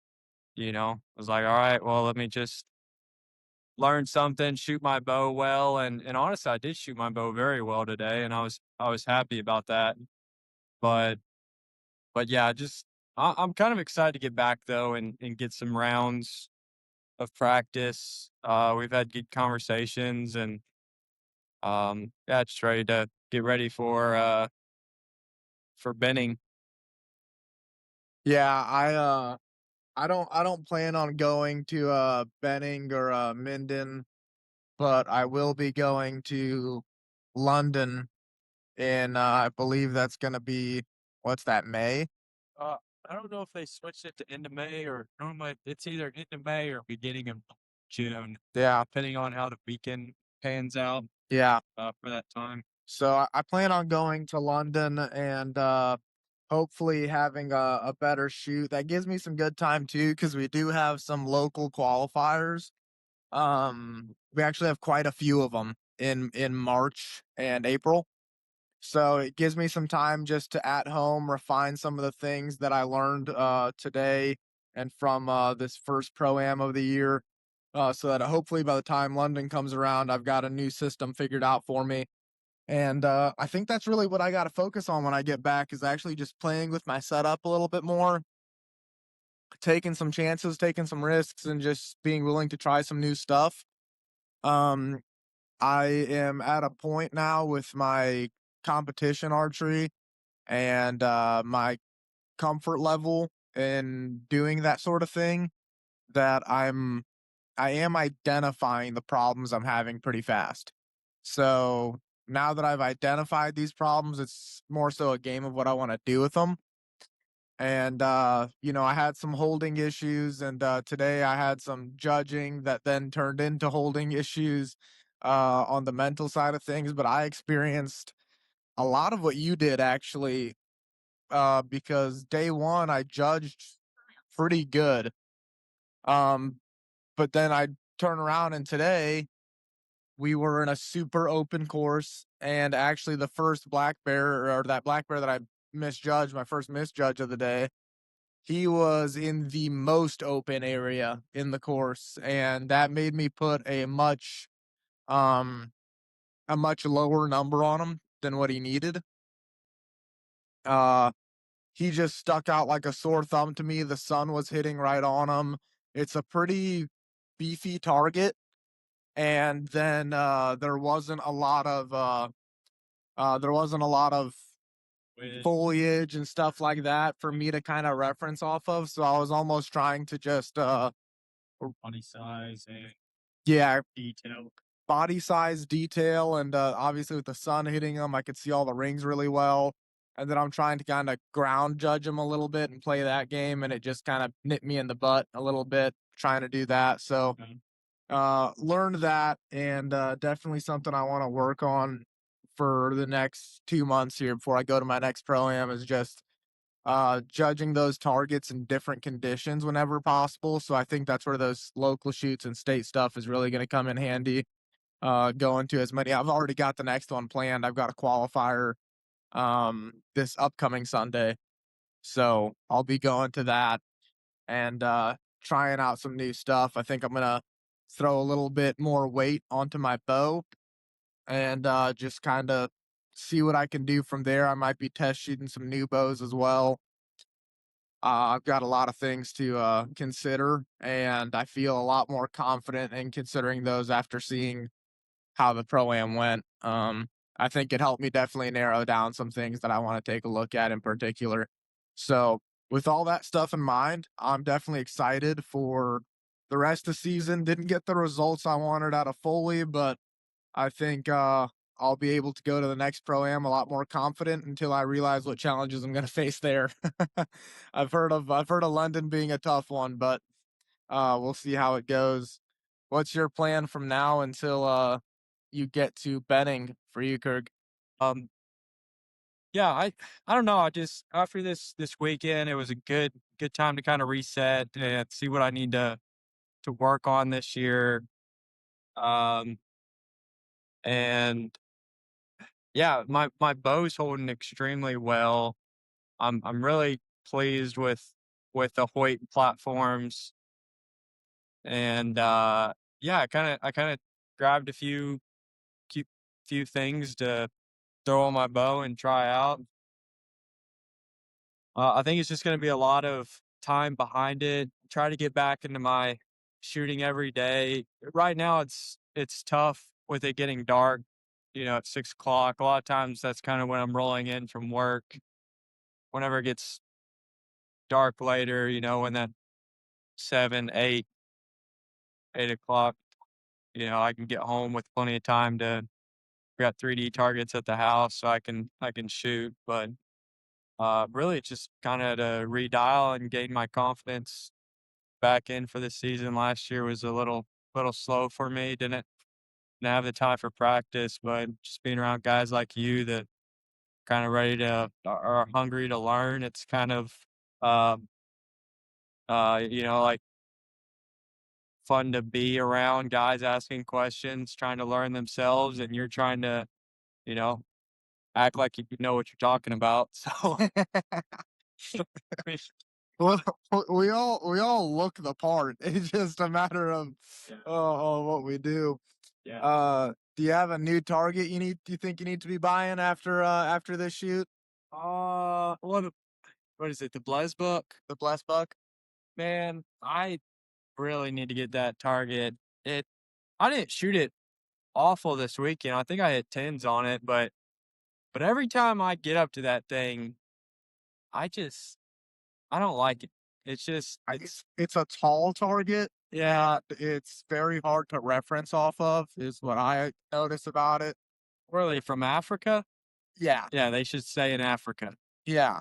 was like, all right, well, let me just learn something, shoot my bow well, and honestly, I did shoot my bow very well today, and I was happy about that. But but yeah, I'm kind of excited to get back though and get some rounds of practice. We've had good conversations and yeah, just ready to get ready for binning. Yeah, I don't plan on going to Benning or Minden, but I will be going to London in I believe that's gonna be what's that, May? Uh, I don't know if they switched it to end of May or normally it's either end of May or beginning of June, Yeah, depending on how the weekend pans out yeah. for that time. So I plan on going to London and hopefully having a better shoot. That gives me some good time too, because we do have some local qualifiers. We actually have quite a few of them in March and April. So it gives me some time just to at home refine some of the things that I learned today and from this first pro am of the year. So that hopefully by the time London comes around, I've got a new system figured out for me. And I think that's really what I got to focus on when I get back is actually just playing with my setup a little bit more, taking some chances, taking some risks, and just being willing to try some new stuff. Um, I am at a point now with my competition archery and my comfort level in doing that sort of thing that I am identifying the problems I'm having pretty fast. So now that I've identified these problems, it's more so a game of what I want to do with them. And I had some holding issues, and today I had some judging that then turned into holding issues on the mental side of things. But I experienced a lot of what you did actually, because day one I judged pretty good. But then I turn around and today we were in a super open course, and actually the first black bear, or that black bear that I misjudged, my first misjudge of the day, he was in the most open area in the course, and that made me put um a much lower number on him than what he needed. Uh he just stuck out like a sore thumb to me. The sun was hitting right on him. It's a pretty beefy target, and then there wasn't a lot of foliage and stuff like that for me to kind of reference off of. So I was almost trying to just body size and yeah, detail. Body size, detail, and obviously with the sun hitting them, I could see all the rings really well. And then I'm trying to kind of ground judge them a little bit and play that game, and it just kind of nipped me in the butt a little bit trying to do that. So learned that, and definitely something I want to work on for the next 2 months here before I go to my next pro am is just judging those targets in different conditions whenever possible. So I think that's where those local shoots and state stuff is really going to come in handy. Going to as many, I've already got the next one planned. I've got a qualifier this upcoming Sunday. So I'll be going to that and trying out some new stuff. I think I'm gonna throw a little bit more weight onto my bow and just kind of see what I can do from there. I might be test shooting some new bows as well. I've got a lot of things to consider, and I feel a lot more confident in considering those after seeing how the pro am went. I think it helped me definitely narrow down some things that I want to take a look at in particular. So, with all that stuff in mind, I'm definitely excited for the rest of the season. Didn't get the results I wanted out of Foley, but I think I'll be able to go to the next pro am a lot more confident until I realize what challenges I'm going to face there. I've heard of London being a tough one, but we'll see how it goes. What's your plan from now until you get to betting for you, Kirk? Um, yeah, I don't know. I just after this weekend, it was a good time to kind of reset and see what I need to work on this year. Um, and yeah, my bow's holding extremely well. I'm really pleased with the Hoyt platforms, and yeah, I kind of grabbed a few few things to throw on my bow and try out. I think it's just going to be a lot of time behind it. Try to get back into my shooting every day. Right now, it's tough with it getting dark. At 6 o'clock. A lot of times, that's kind of when I'm rolling in from work. Whenever it gets dark later, when that 7, 8 o'clock, I can get home with plenty of time to got 3D targets at the house, so I can shoot. But really, it's just kind of to redial and gain my confidence back in for the season. Last year was a little slow for me. Didn't have the time for practice, but just being around guys like you that kind of ready to are hungry to learn. It's kind of um like fun to be around guys asking questions, trying to learn themselves, and you're trying to, you know, act like you know what you're talking about. So Well, we all look the part. It's just a matter of yeah, what we do. yeah. Do you have a new target do you think you need to be buying after this shoot? What is it? The Blez book? The bless buck? Man, I really need to get that target. It I didn't shoot it awful this weekend. I think I hit tens on it, but every time I get up to that thing, I just I don't like it. It's just It's a tall target. yeah, It's very hard to reference off of, is what I notice about it. really from Africa? Yeah, Yeah, they should stay in Africa. yeah.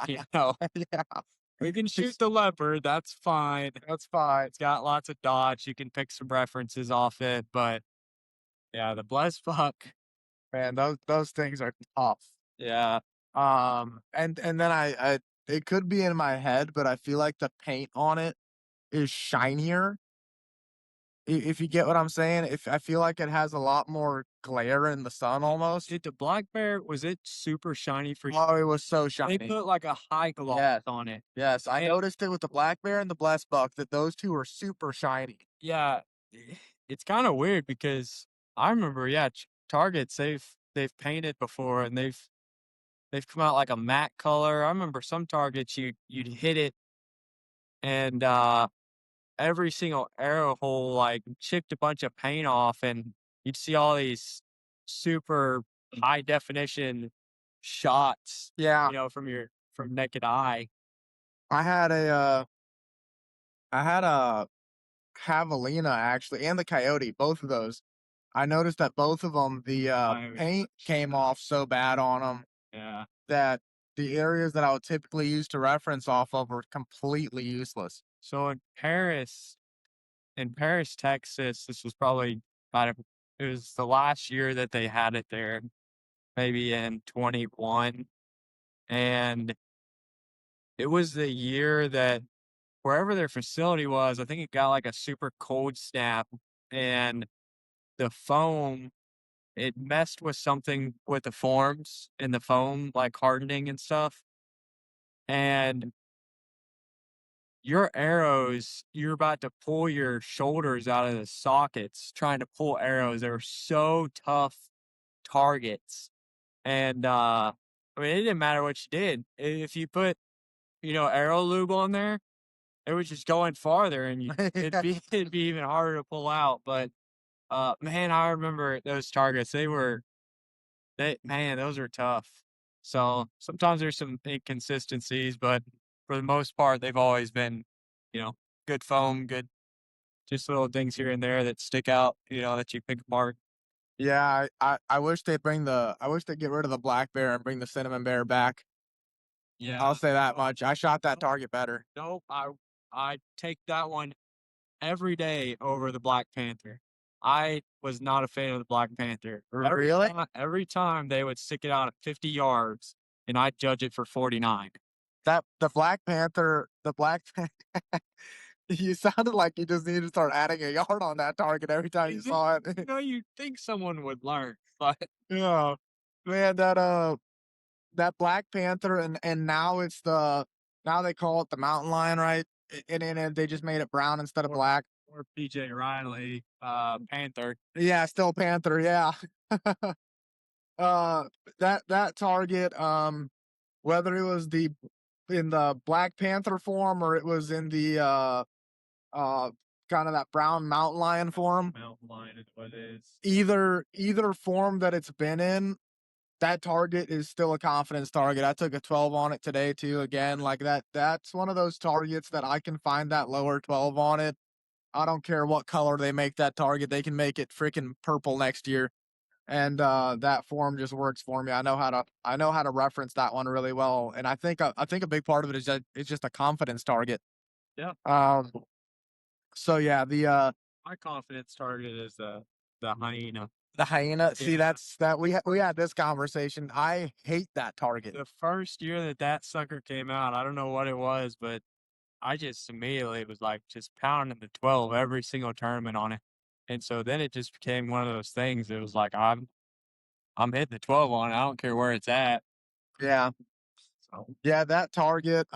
You know, Yeah, we can shoot the leopard, that's fine. that's fine. It's got lots of dots. You can pick some references off it, but yeah, the blessed fuck. Man, those things are tough. Yeah. And then I it could be in my head, but I feel like the paint on it is shinier. If you get what I'm saying, if I feel like it has a lot more glare in the sun almost. Did the black bear, was it super shiny for you? Oh, it was so They shiny. put like a high gloss Yes, on it. yes, I And noticed it with the black bear and the blessed buck that those 2 are super shiny. yeah, it's kind of weird because I remember, yeah, Targets they've painted before and they've come out like a matte color. I remember some Targets you'd hit it and every single arrow hole like chipped a bunch of paint off and you'd see all these super high definition shots, Yeah, from naked eye. I had a, I had a javelina actually and the coyote, both of those. I noticed that both of them, the, paint came off so bad on them Yeah. that the areas that I would typically use to reference off of were completely useless. So in Paris, Texas, this was probably kind of it was the last year that they had it there, maybe in 21. And it was the year that wherever their facility was, I think it got like a super cold snap and the foam, it messed with something with the forms and the foam, like hardening and stuff. And your arrows, you're about to pull your shoulders out of the sockets trying to pull arrows. They were so tough targets. And I mean, it didn't matter what you did. If you put, arrow lube on there, it was just going farther and it'd be it'd be even harder to pull out. But man, I remember those targets. Those are tough. So sometimes there's some inconsistencies, but for the most part, they've always been, you know, good foam, good, just little things here and there that stick out, that you pick apart. Yeah, I wish I wish they'd get rid of the black bear and bring the cinnamon bear back. I'll Yeah. say that much. I shot that Nope. target better. Nope. I take that one every day over the Black Panther. I was not a fan of the Black Panther. Really? Every time they would stick it out at 50 yards, and I'd judge it for 49. That the Black you sounded like you just needed to start adding a yard on that target every time you Is it? saw it. You'd think someone would learn, but Yeah. Man, that Black Panther and now now they call it the mountain lion, right? And they just made it brown instead of or black. or PJ Riley, Panther. Yeah, still Panther, yeah. Uh, that target, whether it was in the Black Panther form or it was in the, uh, kinda that brown mountain lion form, Mountain lion is what it is. either form that it's been in, that target is still a confidence target. I took a 12 on it today too, again, like that's one of those targets that I can find that lower 12 on it. I don't care what color they make that target, they can make it freaking purple next year, and, that form just works for me. I know how to reference that one really well, and I think a big part of it is that it's just a confidence target. Yeah, Um, so yeah, my confidence target is the hyena. the hyena, see, Yeah. we had this conversation. I hate that target. The first year that that sucker came out, I don't know what it was, but I just immediately was like just pounding the 12 every single tournament on it. And so then it just became one of those things. It was like I'm hitting the 12 on it. I don't care where it's at. Yeah. So Yeah, that target,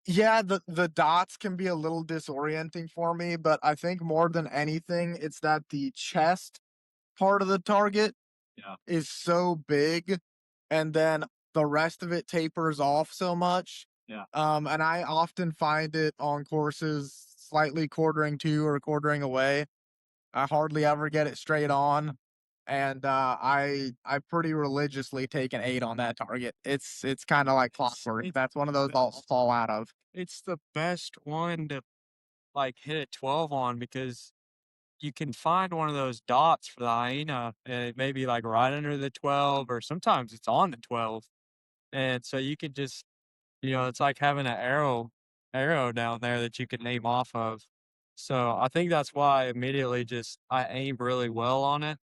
yeah, the dots can be a little disorienting for me, but I think more than anything, it's that the chest part of the target yeah. is so big, and then the rest of it tapers off so much. Yeah. And I often find it on courses slightly quartering to or quartering away. I hardly ever get it straight on, and I pretty religiously take an 8 on that target. It's kind of like clockwork. It's That's one of those I'll fall out of. it's the best one to like hit a 12 on because you can find one of those dots for the hyena and it may be like right under the 12 or sometimes it's on the 12. And so you could just, it's like having an arrow down there that you can aim off of. So I think that's why I immediately just I aim really well on it.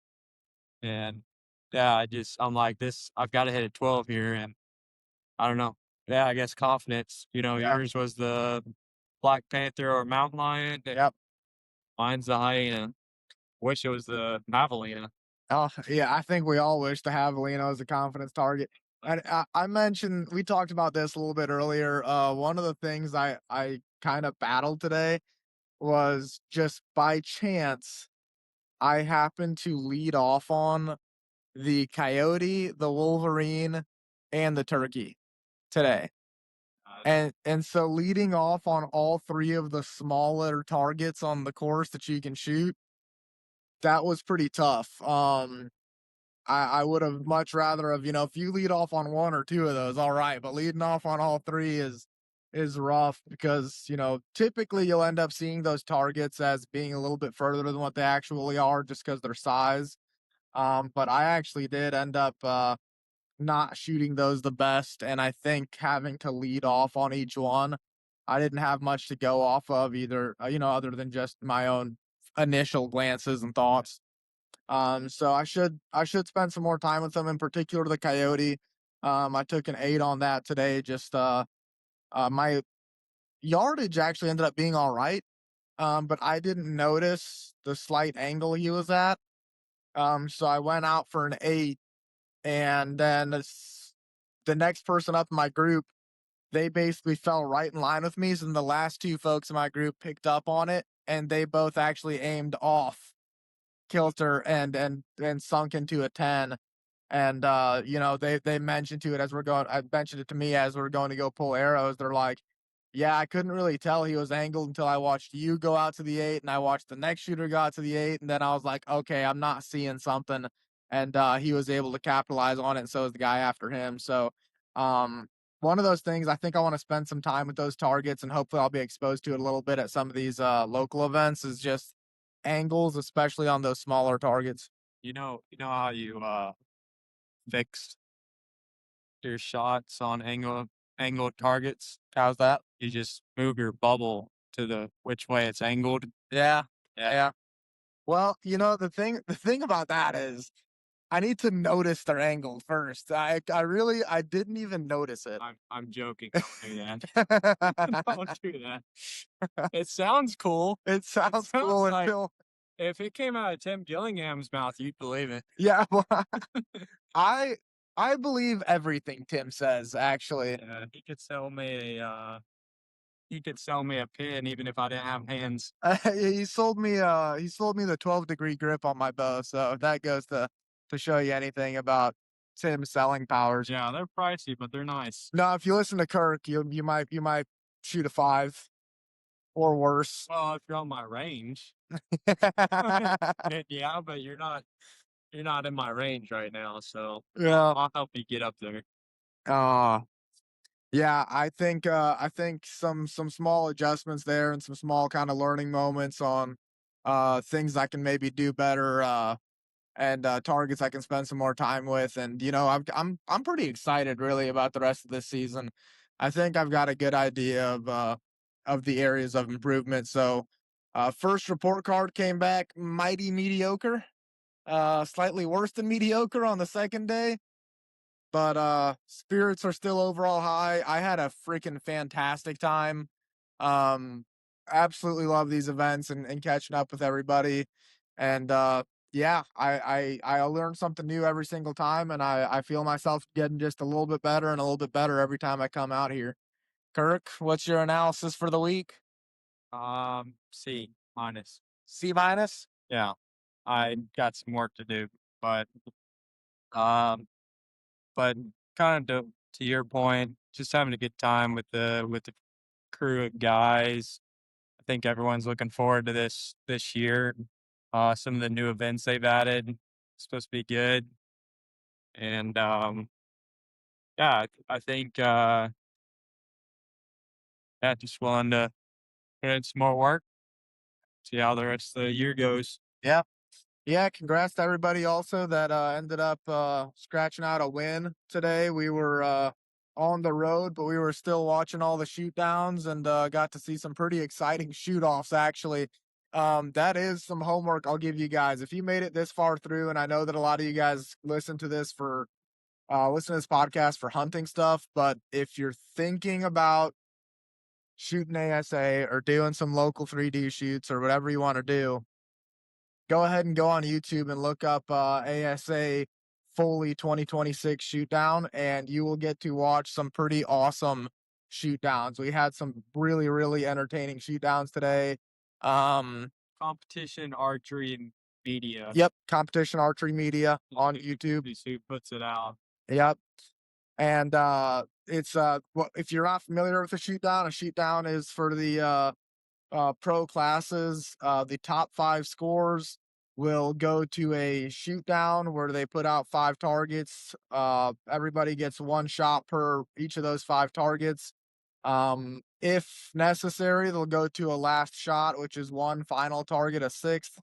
And yeah, I'm like this, I've got to hit a 12 here. And I don't know. Yeah, I guess confidence. Yeah. Yours was the Black Panther or Mountain Lion. Yep. Mine's the hyena. Wish it was the javelina. Oh, yeah, I think we all wish to have Leno as a confidence target. And I mentioned we talked about this a little bit earlier. One of the things I kind of battled today was just by chance I happened to lead off on the coyote, the wolverine, and the turkey today. And so leading off on all three of the smaller targets on the course that you can shoot, that was pretty tough. I would have much rather have, if you lead off on one or two of those, all right, but leading off on all three is rough because, typically you'll end up seeing those targets as being a little bit further than what they actually are just because their size. But I actually did end up not shooting those the best, and I think having to lead off on each one, I didn't have much to go off of either, other than just my own initial glances and thoughts. So I should spend some more time with them, in particular the coyote. I took an 8 on that today. Just my yardage actually ended up being all right. But I didn't notice the slight angle he was at. So I went out for an 8, and then the next person up in my group, they basically fell right in line with me. So then the last two folks in my group picked up on it, and they both actually aimed off kilter and sunk into a 10. And they mentioned to it as we're going I mentioned it to me as we're going to go pull arrows. They're like, yeah, I couldn't really tell he was angled until I watched you go out to the 8, and I watched the next shooter go out to the 8, and then I was like, okay, I'm not seeing something. And he was able to capitalize on it, and so is the guy after him. So um one of those things, I think I want to spend some time with those targets, and hopefully I'll be exposed to it a little bit at some of these local events, is just angles, especially on those smaller targets. You know how you fix your shots on angled targets? How's that? You just move your bubble to the which way it's angled. Yeah. Yeah, Yeah. Well, the thing about that is I need to notice their angle first. I didn't even notice it. I'm joking. Don't do that. Don't do that. It sounds cool. It It sounds sounds cool like until if it came out of Tim Gillingham's mouth, you'd believe it. yeah, well, I I believe everything Tim says, actually. Yeah, he could sell me a pin even if I didn't have hands. He sold me the 12-degree grip on my bow, so that goes to show you anything about Tim's selling powers. Yeah, they're pricey, but they're nice. No, if you listen to Kirk, you might shoot a 5 or worse. Well, if you're on my range, then yeah, but you're not in my range right now, so I'll Yeah. I'll help you get up there. Uh, yeah, I think some small adjustments there and some small kind of learning moments on things I can maybe do better, and targets I can spend some more time with. And I'm pretty excited really about the rest of this season. I think I've got a good idea of the areas of improvement. So first report card came back mighty mediocre, slightly worse than mediocre on the second day, but spirits are still overall high. I had a freaking fantastic time. Um Absolutely love these events and catching up with everybody. And yeah, I learn something new every single time, and I feel myself getting just a little bit better and a little bit better every time I come out here. Kirk, what's your analysis for the week? C minus. C minus? Yeah, I got some work to do, but um, but kind of to your point, just having a good time with the crew of guys. I think everyone's looking forward to this year. Some of the new events they've added supposed to be good, and yeah, I think yeah, just willing to put in some more work, see how the rest of the year goes. Yeah. Yeah, congrats to everybody also that ended up scratching out a win today. We were on the road, but we were still watching all the shoot downs and got to see some pretty exciting shoot offs actually. That is some homework I'll give you guys. If you made it this far through, and I know that a lot of you guys listen to this podcast for hunting stuff, but if you're thinking about shooting ASA or doing some local 3D shoots or whatever you want to do, go ahead and go on YouTube and look up ASA Foley 2026 shoot down, and you will get to watch some pretty awesome shoot downs. We had some really, really entertaining shoot downs today. Competition archery media. Yep, competition archery media on YouTube. Who puts it out? Yep. And it's well, if you're not familiar with a shoot down is for the pro classes. The top 5 scores will go to a shoot down where they put out 5 targets. Everybody gets 1 shot per each of those 5 targets. If necessary, they'll go to a last shot, which is 1 final target, a 6th,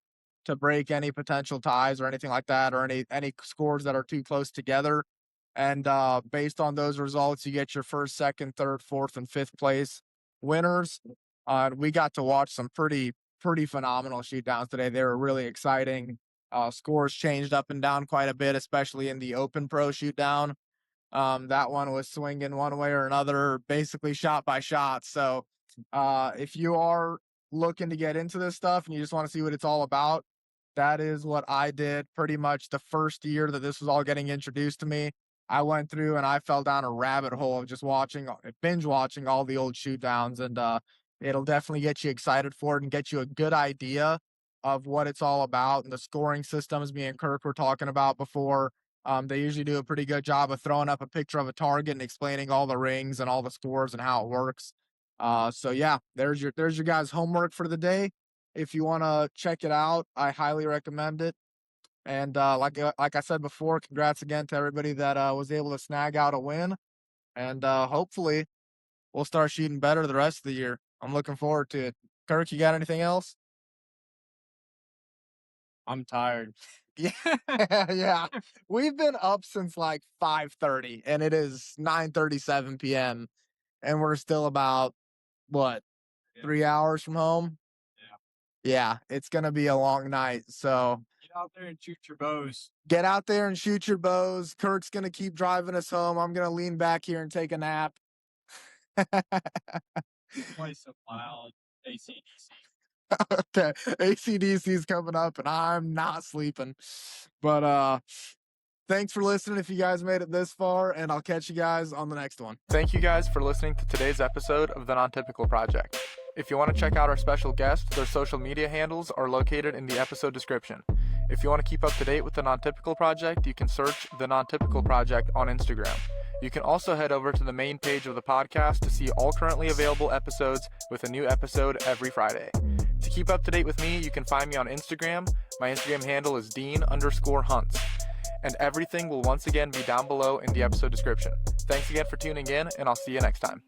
to break any potential ties or anything like that, or any scores that are too close together. And based on those results, you get your 1st, 2nd, 3rd, 4th, and 5th place winners. We got to watch some pretty phenomenal shoot downs today. They were really exciting. Scores changed up and down quite a bit, especially in the open pro shoot down. That one was swinging one way or another, basically shot by shot. So if you are looking to get into this stuff and you just want to see what it's all about, that is what I did pretty much the first year that this was all getting introduced to me. I went through and I fell down a rabbit hole of just binge watching all the old shoot downs, and it'll definitely get you excited for it and get you a good idea of what it's all about. And the scoring systems me and Kirk were talking about before, they usually do a pretty good job of throwing up a picture of a target and explaining all the rings and all the scores and how it works. So yeah, there's your guys' homework for the day. If you want to check it out, I highly recommend it. And like I said before, congrats again to everybody that was able to snag out a win. And hopefully we'll start shooting better the rest of the year. I'm looking forward to it. Kirk, you got anything else? I'm tired. Yeah, yeah. We've been up since like 5:30, and it is 9:37 p.m. and we're still about what 3 hours from home. Yeah, it's gonna be a long night. So Get out there and shoot your bows. get out there and shoot your bows. Kirk's gonna keep driving us home. I'm gonna lean back here and take a nap. Play some loud ACDC. Okay, ACDC's coming up, and I'm not sleeping. But thanks for listening if you guys made it this far, and I'll catch you guys on the next one. Thank you guys for listening to today's episode of The Non-Typical Project. If you want to check out our special guests, their social media handles are located in the episode description. If you want to keep up to date with The Non-Typical Project, you can search The Non-Typical Project on Instagram. You can also head over to the main page of the podcast to see all currently available episodes with a new episode every Friday. To keep up to date with me, you can find me on Instagram. My Instagram handle is Dean_Hunts. And everything will once again be down below in the episode description. Thanks again for tuning in, and I'll see you next time.